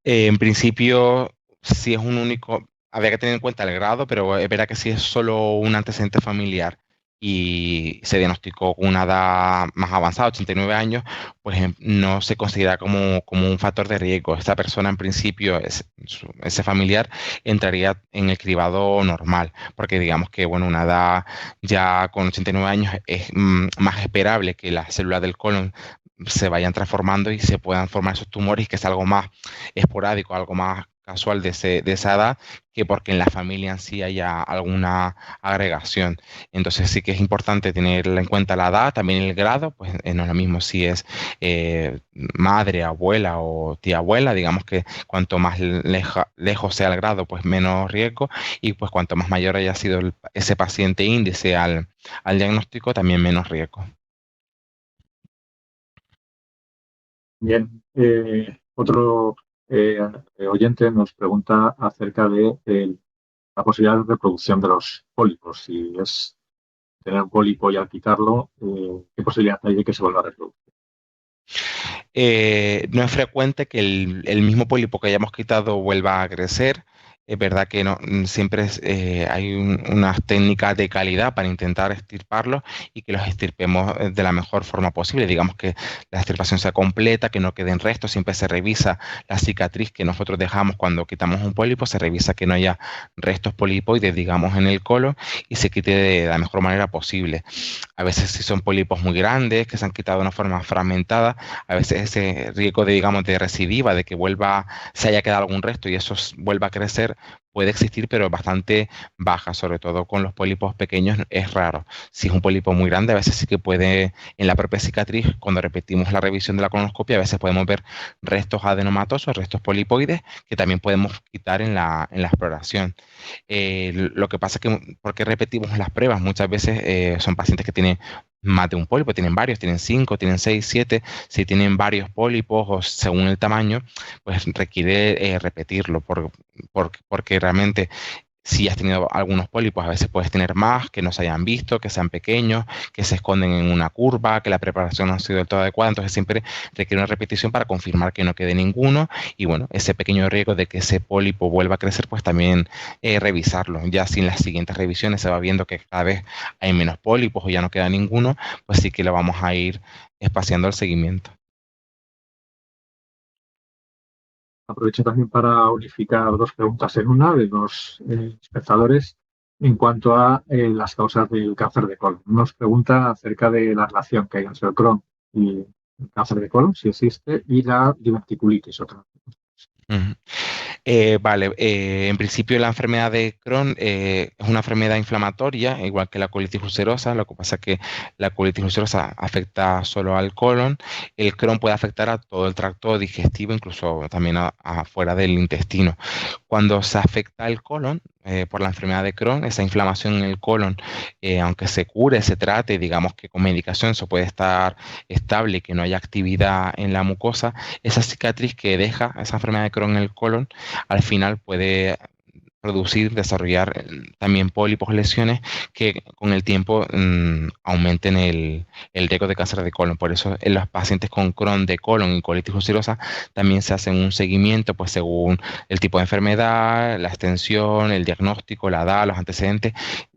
En principio, si es un único, habría que tener en cuenta el grado, pero es verdad que si es solo un antecedente familiar y se diagnosticó con una edad más avanzada, 89 años, pues no se considera como un factor de riesgo. Esta persona, en principio, ese familiar, entraría en el cribado normal, porque digamos que, bueno, una edad ya con 89 años es más esperable que las células del colon se vayan transformando y se puedan formar esos tumores, que es algo más esporádico, algo más casual de esa edad, que porque en la familia en sí haya alguna agregación. Entonces sí que es importante tener en cuenta la edad, también el grado, pues no es lo mismo si es madre, abuela o tía abuela, digamos que cuanto más lejos sea el grado, pues menos riesgo, y pues cuanto más mayor haya sido ese paciente índice al diagnóstico, también menos riesgo. Bien, otro oyente nos pregunta acerca de la posibilidad de reproducción de los pólipos. Si es tener un pólipo y al quitarlo, ¿qué posibilidad hay de que se vuelva a reproducir? No es frecuente que el mismo pólipo que hayamos quitado vuelva a crecer. Es verdad que no, siempre hay unas técnicas de calidad para intentar extirparlos y que los extirpemos de la mejor forma posible. Digamos que la extirpación sea completa, que no queden restos. Siempre se revisa la cicatriz que nosotros dejamos cuando quitamos un pólipo, se revisa que no haya restos polipoides, digamos, en el colon y se quite de la mejor manera posible. A veces si son pólipos muy grandes, que se han quitado de una forma fragmentada, a veces ese riesgo de, digamos, de recidiva, de que vuelva, se haya quedado algún resto y eso vuelva a crecer, puede existir, pero es bastante baja, sobre todo con los pólipos pequeños es raro. Si es un pólipo muy grande, a veces sí que puede, en la propia cicatriz, cuando repetimos la revisión de la colonoscopia, a veces podemos ver restos adenomatosos, restos polipoides, que también podemos quitar en la exploración. Lo que pasa es que, ¿por qué repetimos las pruebas? Muchas veces son pacientes que tienen más de un pólipo, tienen varios, tienen 5, tienen 6, 7. Si tienen varios pólipos o según el tamaño, pues requiere repetirlo porque realmente si has tenido algunos pólipos, a veces puedes tener más, que no se hayan visto, que sean pequeños, que se esconden en una curva, que la preparación no ha sido del todo adecuada. Entonces siempre requiere una repetición para confirmar que no quede ninguno. Y bueno, ese pequeño riesgo de que ese pólipo vuelva a crecer, pues también revisarlo. Ya si en las siguientes revisiones se va viendo que cada vez hay menos pólipos o ya no queda ninguno, pues sí que lo vamos a ir espaciando el seguimiento. Aprovecho también para unificar dos preguntas en una de los espectadores en cuanto a las causas del cáncer de colon. Nos pregunta acerca de la relación que hay entre el Crohn y el cáncer de colon, si existe, y la diverticulitis, otra. Ujú. Vale, en principio la enfermedad de Crohn es una enfermedad inflamatoria, igual que la colitis ulcerosa. Lo que pasa es que la colitis ulcerosa afecta solo al colon. El Crohn puede afectar a todo el tracto digestivo, incluso también afuera del intestino. Cuando se afecta el colon por la enfermedad de Crohn, esa inflamación en el colon, aunque se cure, se trate, digamos que con medicación se puede estar estable y que no haya actividad en la mucosa, esa cicatriz que deja esa enfermedad de Crohn en el colon al final puede producir, desarrollar también pólipos, lesiones que con el tiempo aumenten el riesgo de cáncer de colon. Por eso en los pacientes con Crohn de colon y colitis ulcerosa también se hacen un seguimiento, pues según el tipo de enfermedad, la extensión, el diagnóstico, la edad, los antecedentes,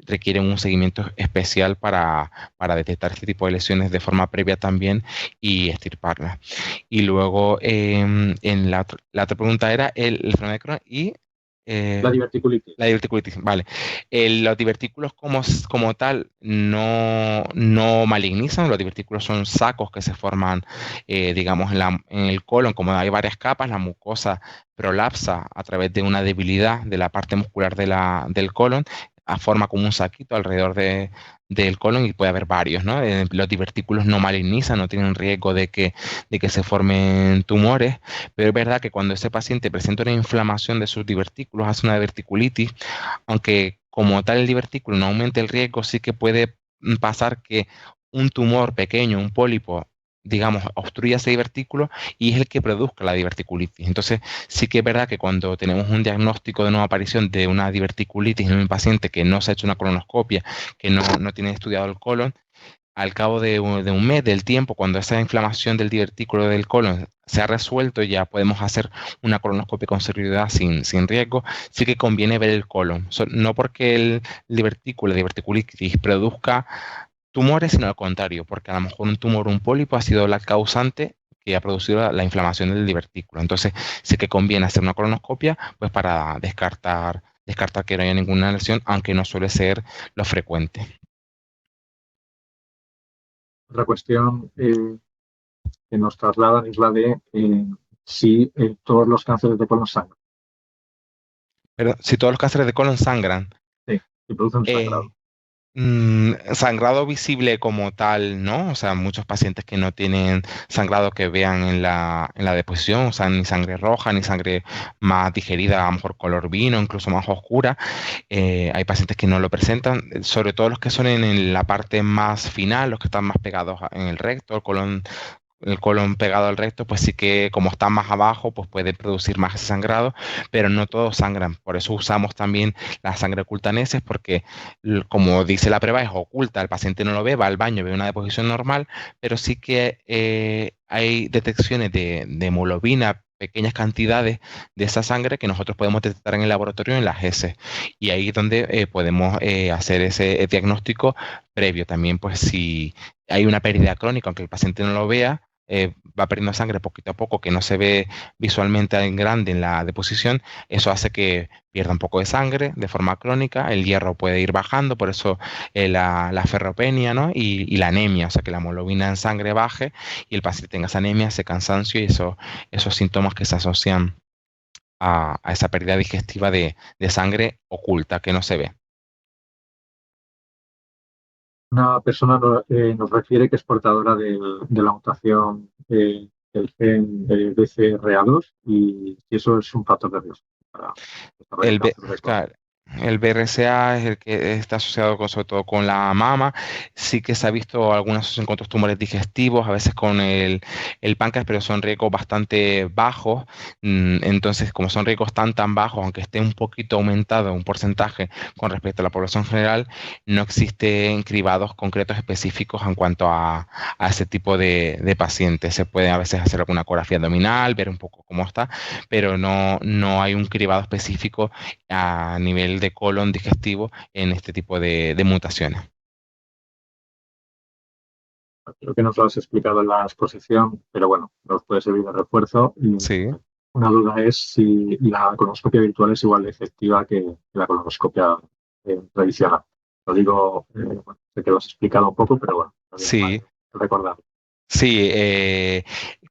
requieren un seguimiento especial para detectar este tipo de lesiones de forma previa también y extirparlas. Y luego en la otra pregunta era la enfermedad de Crohn y La eh, diverticulitis. la diverticulitis, vale. Los divertículos como tal no malignizan. Los divertículos son sacos que se forman, digamos, en el colon. Como hay varias capas, la mucosa prolapsa a través de una debilidad de la parte muscular del colon, forma como un saquito alrededor del colon y puede haber varios, ¿no? Los divertículos no malignizan, no tienen riesgo de que se formen tumores, pero es verdad que cuando ese paciente presenta una inflamación de sus divertículos, hace una diverticulitis, aunque como tal el divertículo no aumente el riesgo, sí que puede pasar que un tumor pequeño, un pólipo, digamos, obstruya ese divertículo y es el que produzca la diverticulitis. Entonces, sí que es verdad que cuando tenemos un diagnóstico de nueva aparición de una diverticulitis en un paciente que no se ha hecho una colonoscopia, que no tiene estudiado el colon, al cabo de un mes del tiempo, cuando esa inflamación del divertículo del colon se ha resuelto, ya podemos hacer una colonoscopia con seguridad sin riesgo. Sí que conviene ver el colon. No porque el divertículo, la diverticulitis, produzca tumores, sino al contrario, porque a lo mejor un tumor, un pólipo, ha sido la causante que ha producido la inflamación del divertículo. Entonces, sí que conviene hacer una colonoscopia, pues para descartar que no haya ninguna lesión, aunque no suele ser lo frecuente. Otra cuestión que nos trasladan es la de si todos los cánceres de colon sangran. Pero si todos los cánceres de colon sangran, Sí, y producen eh, sangrado. sangrado visible como tal, ¿no? O sea, muchos pacientes que no tienen sangrado que vean en la deposición, o sea, ni sangre roja, ni sangre más digerida, a lo mejor color vino, incluso más oscura. Hay pacientes que no lo presentan, sobre todo los que son en la parte más final, los que están más pegados en el recto, el colon pegado al recto, pues sí que como está más abajo, pues puede producir más ese sangrado, pero no todos sangran. Por eso usamos también la sangre oculta en heces, porque como dice la prueba, es oculta, el paciente no lo ve, va al baño, ve una deposición normal, pero sí que hay detecciones de hemoglobina, pequeñas cantidades de esa sangre que nosotros podemos detectar en el laboratorio en las heces. Y ahí es donde podemos hacer ese diagnóstico previo. También, pues si hay una pérdida crónica, aunque el paciente no lo vea, va perdiendo sangre poquito a poco, que no se ve visualmente en grande en la deposición. Eso hace que pierda un poco de sangre de forma crónica, el hierro puede ir bajando, por eso la ferropenia, ¿no? Y la anemia, o sea, que la hemoglobina en sangre baje y el paciente tenga esa anemia, ese cansancio y esos síntomas que se asocian a esa pérdida digestiva de sangre oculta que no se ve. Una persona nos refiere que es portadora de la mutación del gen BCRA2 y si eso es un factor de riesgo para desarrollar El, B- cáncer de colon. claro, El BRCA es el que está asociado sobre todo con la mama. Sí que se ha visto alguna asociación con otros tumores digestivos, a veces con el páncreas, pero son riesgos bastante bajos. Entonces, como son riesgos tan bajos, aunque esté un poquito aumentado un porcentaje con respecto a la población general, no existen cribados concretos específicos en cuanto a ese tipo de pacientes. Se puede a veces hacer alguna ecografía abdominal, ver un poco cómo está, pero no hay un cribado específico a nivel de colon digestivo en este tipo de mutaciones. Creo que nos lo has explicado en la exposición, pero bueno, nos puede servir de refuerzo. Y Sí, una duda es si la colonoscopia virtual es igual de efectiva que la colonoscopia tradicional. Lo digo, bueno, sé que lo has explicado un poco, pero bueno, no viene mal sí. recordar. Sí,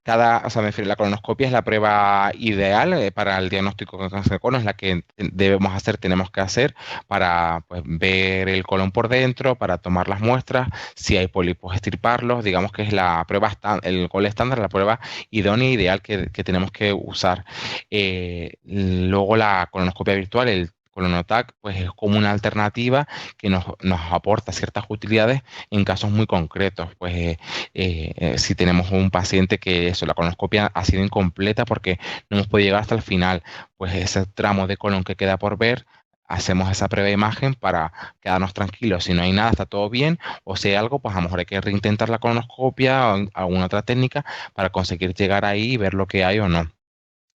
o sea, me refiero, la colonoscopia es la prueba ideal para el diagnóstico de cáncer de colon, es la que debemos hacer, tenemos que hacer para pues, ver el colon por dentro, para tomar las muestras, si hay pólipos, extirparlos, digamos que es la prueba, el gol estándar, la prueba idónea e ideal que tenemos que usar. Luego la colonoscopia virtual, el Colonotac, pues es como una alternativa que nos aporta ciertas utilidades en casos muy concretos. Pues si tenemos un paciente que eso, la colonoscopia ha sido incompleta porque no hemos podido llegar hasta el final, pues ese tramo de colon que queda por ver, hacemos esa prueba de imagen para quedarnos tranquilos. Si no hay nada, está todo bien, o si hay algo, pues a lo mejor hay que reintentar la colonoscopia o alguna otra técnica para conseguir llegar ahí y ver lo que hay o no.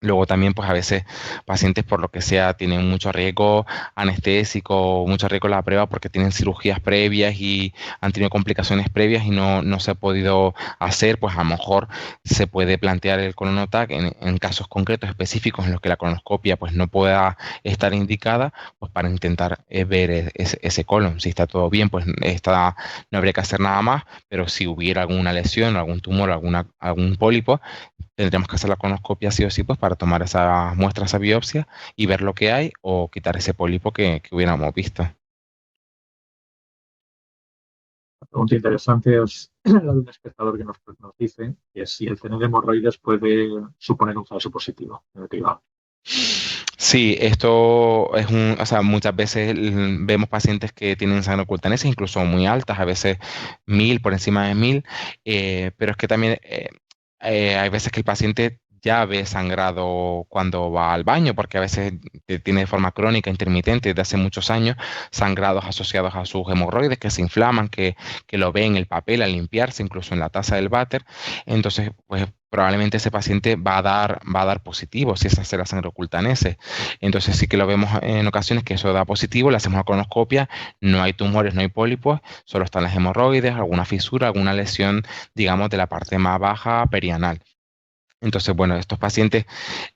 Luego también, pues a veces pacientes por lo que sea tienen mucho riesgo anestésico, mucho riesgo en la prueba porque tienen cirugías previas y han tenido complicaciones previas y no se ha podido hacer, pues a lo mejor se puede plantear el colonotac en casos concretos específicos en los que la colonoscopia pues no pueda estar indicada, pues para intentar ver ese colon. Si está todo bien, pues no habría que hacer nada más, pero si hubiera alguna lesión, algún tumor, algún pólipo, tendríamos que hacer la colonoscopia sí o sí, pues para tomar esa muestra, esa biopsia y ver lo que hay o quitar ese pólipo que hubiéramos visto. La pregunta interesante es la de un espectador que nos dice que si el tener hemorroides puede suponer un falso positivo en el cribado. Sí, esto es o sea, muchas veces vemos pacientes que tienen sangre oculta, incluso muy altas, a veces 1000, por encima de 1000, pero es que también hay veces que el paciente ya ve sangrado cuando va al baño, porque a veces tiene de forma crónica, intermitente, desde hace muchos años, sangrados asociados a sus hemorroides que se inflaman, que lo ve en el papel al limpiarse, incluso en la taza del váter. Entonces, pues probablemente ese paciente va a dar positivo si esa es la sangre oculta en ese. Entonces sí que lo vemos en ocasiones que eso da positivo, le hacemos la colonoscopia, no hay tumores, no hay pólipos, solo están las hemorroides, alguna fisura, alguna lesión, digamos, de la parte más baja perianal. Entonces, bueno, estos pacientes,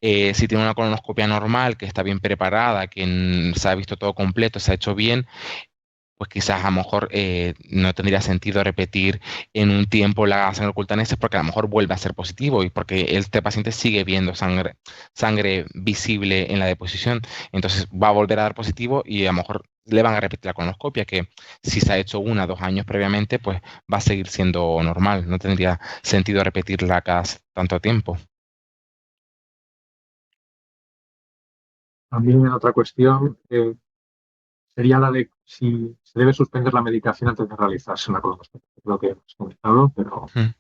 si tienen una colonoscopia normal, que está bien preparada, que se ha visto todo completo, se ha hecho bien, pues quizás a lo mejor no tendría sentido repetir en un tiempo la sangre oculta porque a lo mejor vuelve a ser positivo y porque este paciente sigue viendo sangre visible en la deposición. Entonces va a volver a dar positivo y a lo mejor le van a repetir la colonoscopia, que si se ha hecho 1 o 2 años previamente, pues va a seguir siendo normal. No tendría sentido repetirla cada tanto tiempo. También otra cuestión sería la de si se debe suspender la medicación antes de realizarse una colonoscopia. Creo que hemos comentado, Ujú.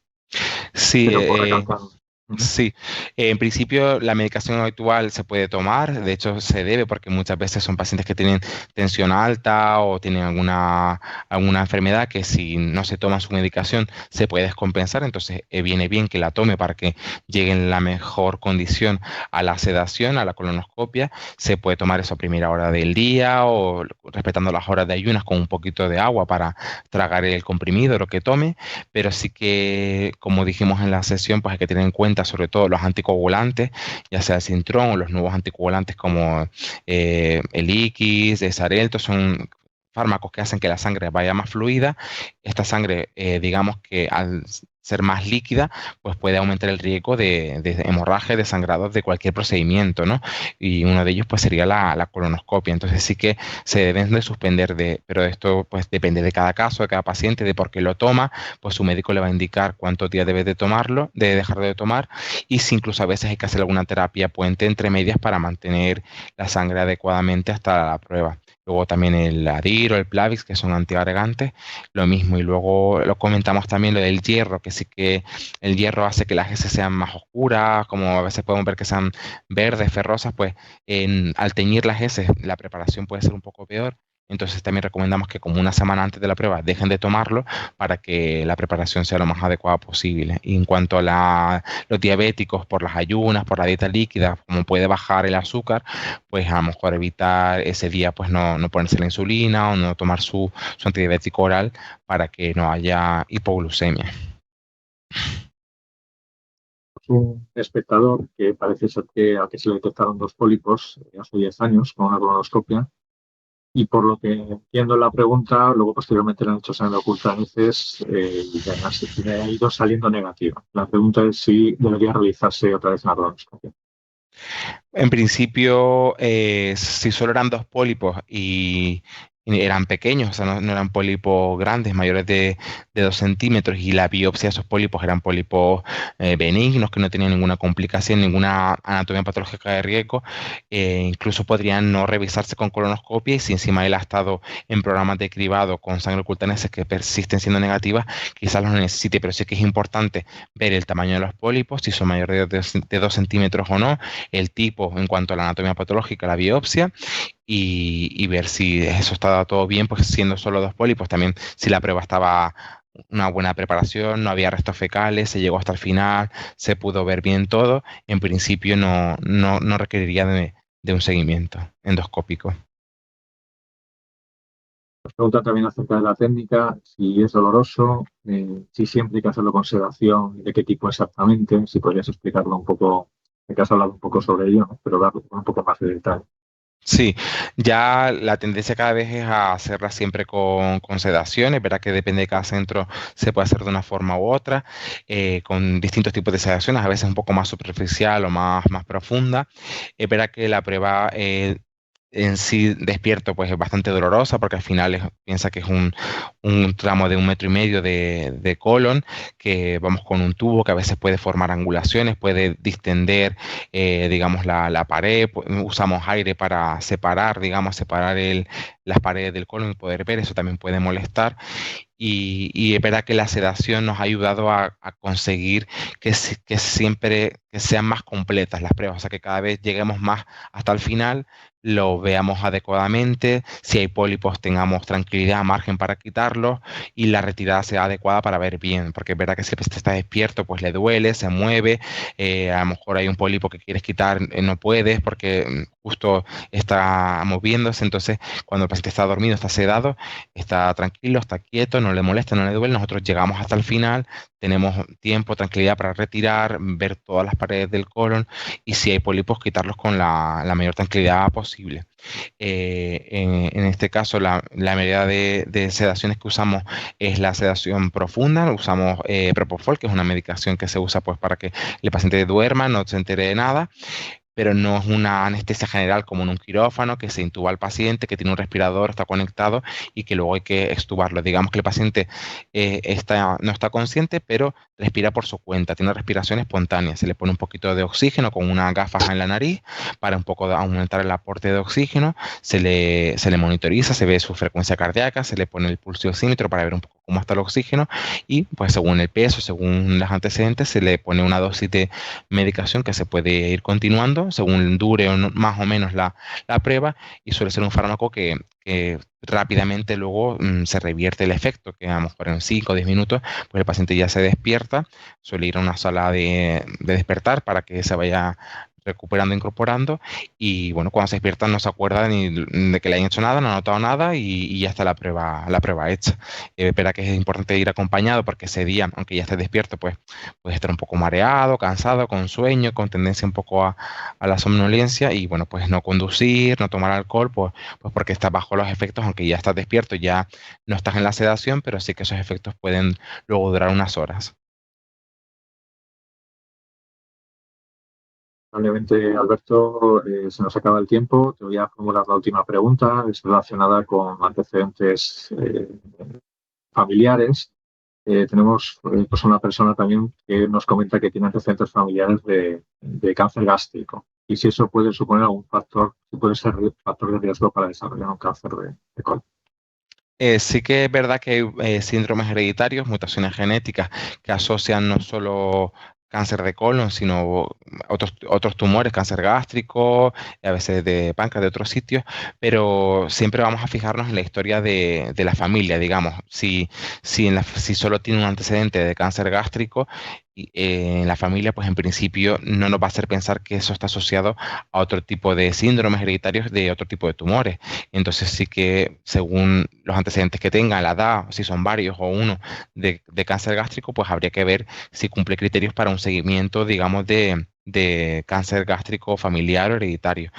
Sí, pero por recalcar. Ujú. sí, en principio la medicación habitual se puede tomar, de hecho se debe porque muchas veces son pacientes que tienen tensión alta o tienen alguna enfermedad que si no se toma su medicación se puede descompensar, entonces viene bien que la tome para que llegue en la mejor condición a la sedación, a la colonoscopia. Se puede tomar eso a primera hora del día o respetando las horas de ayunas con un poquito de agua para tragar el comprimido, lo que tome, pero sí que, como dijimos en la sesión, pues hay que tener en cuenta sobre todo los anticoagulantes, ya sea el Sintrón o los nuevos anticoagulantes como el Iquis, el Xarelto, son fármacos que hacen que la sangre vaya más fluida. Esta sangre, digamos que al ser más líquida, pues puede aumentar el riesgo de hemorragia, de sangrados de cualquier procedimiento, ¿no? Y uno de ellos pues sería la colonoscopia. Entonces sí que se deben de suspender, pero esto pues depende de cada caso, de cada paciente, de por qué lo toma, pues su médico le va a indicar cuántos días debe de tomarlo, de dejar de tomar, y si incluso a veces hay que hacer alguna terapia puente entre medias para mantener la sangre adecuadamente hasta la prueba. Luego también el Adir o el Plavix, que son antiagregantes, lo mismo. Y luego lo comentamos también lo del hierro, que sí que el hierro hace que las heces sean más oscuras, como a veces podemos ver que sean verdes, ferrosas, pues al teñir las heces la preparación puede ser un poco peor. Entonces también recomendamos que como una semana antes de la prueba dejen de tomarlo para que la preparación sea lo más adecuada posible. Y en cuanto a los diabéticos por las ayunas, por la dieta líquida, como puede bajar el azúcar, pues a lo mejor evitar ese día pues no ponerse la insulina o no tomar su antidiabético oral para que no haya hipoglucemia. Un espectador que parece ser que al que se le detectaron 2 pólipos hace 10 años con una colonoscopia. Y por lo que entiendo la pregunta, luego posteriormente le han hecho sangre oculta a veces y además ha ido saliendo negativa. La pregunta es si debería realizarse otra vez una colonoscopia. En principio, si solo eran 2 pólipos y eran pequeños, o sea, no eran pólipos grandes, mayores de 2 centímetros, y la biopsia de esos pólipos eran pólipos benignos, que no tenían ninguna complicación, ninguna anatomía patológica de riesgo, incluso podrían no revisarse con colonoscopia, y si encima él ha estado en programas de cribado con sangre oculta en heces que persisten siendo negativas, quizás los necesite, pero sí que es importante ver el tamaño de los pólipos, si son mayores de 2 centímetros o no, el tipo en cuanto a la anatomía patológica, la biopsia, y ver si eso estaba todo bien, pues siendo solo 2 pólipos, también si la prueba estaba una buena preparación, no había restos fecales, se llegó hasta el final, se pudo ver bien todo, en principio no requeriría de un seguimiento endoscópico. Nos preguntan también acerca de la técnica, si es doloroso, si siempre hay que hacerlo con sedación, de qué tipo exactamente, si podrías explicarlo un poco, que has hablado un poco sobre ello, ¿no? Pero darle un poco más de detalle. Sí, ya la tendencia cada vez es a hacerla siempre con sedación. Es verdad que depende de cada centro, se puede hacer de una forma u otra, con distintos tipos de sedaciones, a veces un poco más superficial o más profunda. Es verdad que la prueba en sí despierto pues es bastante dolorosa, porque al final piensa que es un tramo de 1,5 metros de colon, que vamos con un tubo que a veces puede formar angulaciones, puede distender digamos, la pared. Usamos aire para separar, digamos, las paredes del colon y poder ver. Eso también puede molestar. Y es verdad que la sedación nos ha ayudado a conseguir que siempre que sean más completas las pruebas, o sea, que cada vez lleguemos más hasta el final, lo veamos adecuadamente, si hay pólipos tengamos tranquilidad, margen para quitarlos, y la retirada sea adecuada para ver bien, porque es verdad que si está despierto, pues le duele, se mueve, a lo mejor hay un pólipo que quieres quitar, no puedes porque justo está moviéndose. Entonces cuando el paciente está dormido, está sedado, está tranquilo, está quieto, no le molesta, no le duele, nosotros llegamos hasta el final, tenemos tiempo, tranquilidad para retirar, ver todas las paredes del colon, y si hay pólipos, quitarlos con la mayor tranquilidad posible. En este caso, la medida de sedaciones que usamos es la sedación profunda. Usamos Propofol, que es una medicación que se usa pues para que el paciente duerma, no se entere de nada, pero no es una anestesia general como en un quirófano, que se intuba al paciente, que tiene un respirador, está conectado y que luego hay que extubarlo. Digamos que el paciente no está consciente, pero respira por su cuenta, tiene respiración espontánea. Se le pone un poquito de oxígeno con unas gafas en la nariz para un poco aumentar el aporte de oxígeno, se le monitoriza, se ve su frecuencia cardíaca, se le pone el pulso oxímetro para ver un poco cómo está el oxígeno, y pues según el peso, según los antecedentes, se le pone una dosis de medicación que se puede ir continuando según dure más o menos la prueba, y suele ser un fármaco que rápidamente luego se revierte el efecto, que a lo mejor en 5 o 10 minutos pues el paciente ya se despierta, suele ir a una sala de despertar para que se vaya recuperando, incorporando, y bueno, cuando se despierta no se acuerda ni de que le hayan hecho nada, no ha notado nada, y ya está la prueba hecha. Espera que es importante ir acompañado, porque ese día, aunque ya esté despierto, pues puedes estar un poco mareado, cansado, con sueño, con tendencia un poco a la somnolencia, y bueno, pues no conducir, no tomar alcohol, pues porque estás bajo los efectos, aunque ya estás despierto, ya no estás en la sedación, pero sí que esos efectos pueden luego durar unas horas. Probablemente, Alberto, se nos acaba el tiempo. Te voy a formular la última pregunta. Es relacionada con antecedentes familiares. Tenemos pues una persona también que nos comenta que tiene antecedentes familiares de cáncer gástrico. y si eso puede suponer algún factor, si puede ser factor de riesgo para desarrollar un cáncer de colon. Sí que es verdad que hay síndromes hereditarios, mutaciones genéticas que asocian no solo cáncer de colon, sino otros tumores, cáncer gástrico, a veces de páncreas, de otros sitios, pero siempre vamos a fijarnos en la historia de la familia, digamos. Si solo tiene un antecedente de cáncer gástrico en la familia, pues en principio no nos va a hacer pensar que eso está asociado a otro tipo de síndromes hereditarios de otro tipo de tumores. Entonces sí que según los antecedentes que tenga, la edad, si son varios o uno de cáncer gástrico, pues habría que ver si cumple criterios para un seguimiento, digamos, de cáncer gástrico familiar o hereditario.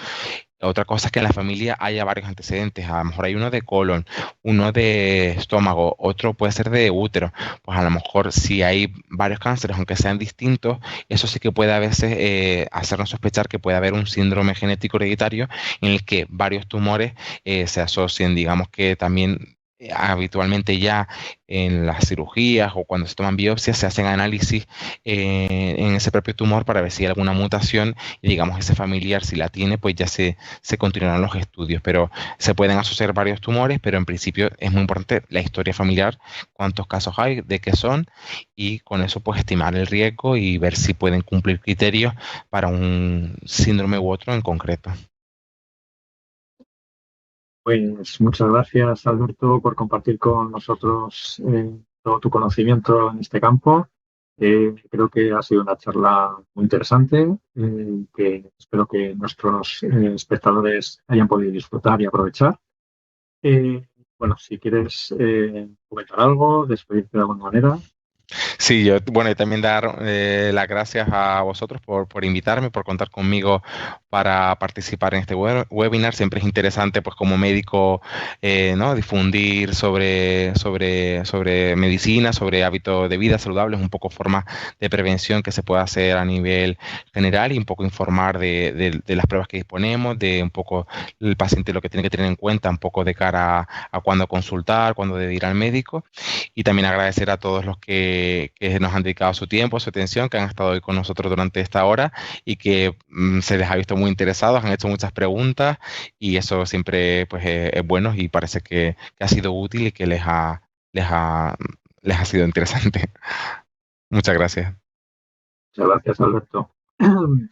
Otra cosa es que en la familia haya varios antecedentes. A lo mejor hay uno de colon, uno de estómago, otro puede ser de útero. Pues a lo mejor si hay varios cánceres, aunque sean distintos, eso sí que puede a veces hacernos sospechar que puede haber un síndrome genético hereditario en el que varios tumores se asocien. Digamos que también habitualmente ya en las cirugías o cuando se toman biopsias se hacen análisis en ese propio tumor para ver si hay alguna mutación y digamos ese familiar si la tiene pues ya se continuarán los estudios, pero se pueden asociar varios tumores, pero en principio es muy importante la historia familiar, cuántos casos hay, de qué son, y con eso pues estimar el riesgo y ver si pueden cumplir criterios para un síndrome u otro en concreto. Pues muchas gracias, Alberto, por compartir con nosotros todo tu conocimiento en este campo. Creo que ha sido una charla muy interesante, que espero que nuestros espectadores hayan podido disfrutar y aprovechar. Bueno, si quieres comentar algo, despedirte de alguna manera. Sí, yo, bueno, y también dar las gracias a vosotros por invitarme, por contar conmigo para participar en este webinar. Siempre es interesante, pues como médico, ¿no? Difundir sobre medicina, sobre hábitos de vida saludables, un poco formas de prevención que se puede hacer a nivel general y un poco informar de las pruebas que disponemos, de un poco el paciente lo que tiene que tener en cuenta, un poco de cara a cuándo consultar, cuándo debe ir al médico. Y también agradecer a todos los que nos han dedicado su tiempo, su atención, que han estado hoy con nosotros durante esta hora y que se les ha visto muy interesados, han hecho muchas preguntas y eso siempre pues, es bueno y parece que ha sido útil y que les ha, les ha sido interesante. Muchas gracias. Muchas gracias, Alberto.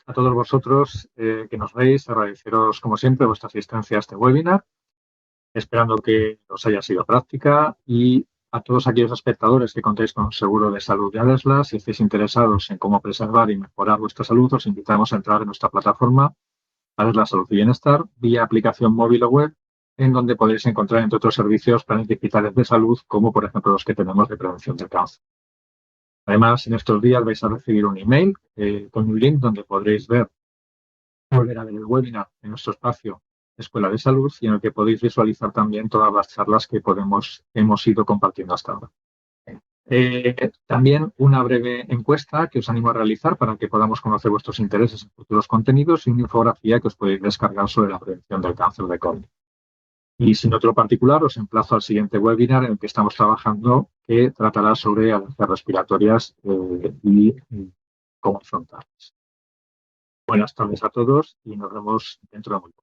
A todos vosotros que nos veis, agradeceros como siempre vuestra asistencia a este webinar, esperando que os haya sido práctica, y a todos aquellos espectadores que contéis con un seguro de salud de Adesla, si estáis interesados en cómo preservar y mejorar vuestra salud, os invitamos a entrar en nuestra plataforma Adesla Salud y Bienestar vía aplicación móvil o web, en donde podéis encontrar, entre otros servicios, planes digitales de salud, como por ejemplo los que tenemos de prevención del cáncer. Además, en estos días vais a recibir un email con un link donde podréis volver a ver el webinar en nuestro espacio Escuela de Salud, y en el que podéis visualizar también todas las charlas que hemos ido compartiendo hasta ahora. También una breve encuesta que os animo a realizar para que podamos conocer vuestros intereses en futuros contenidos, y una infografía que os podéis descargar sobre la prevención del cáncer de colon. Y sin otro particular, os emplazo al siguiente webinar en el que estamos trabajando, que tratará sobre alergias respiratorias y cómo afrontarlas. Buenas tardes a todos y nos vemos dentro de muy poco.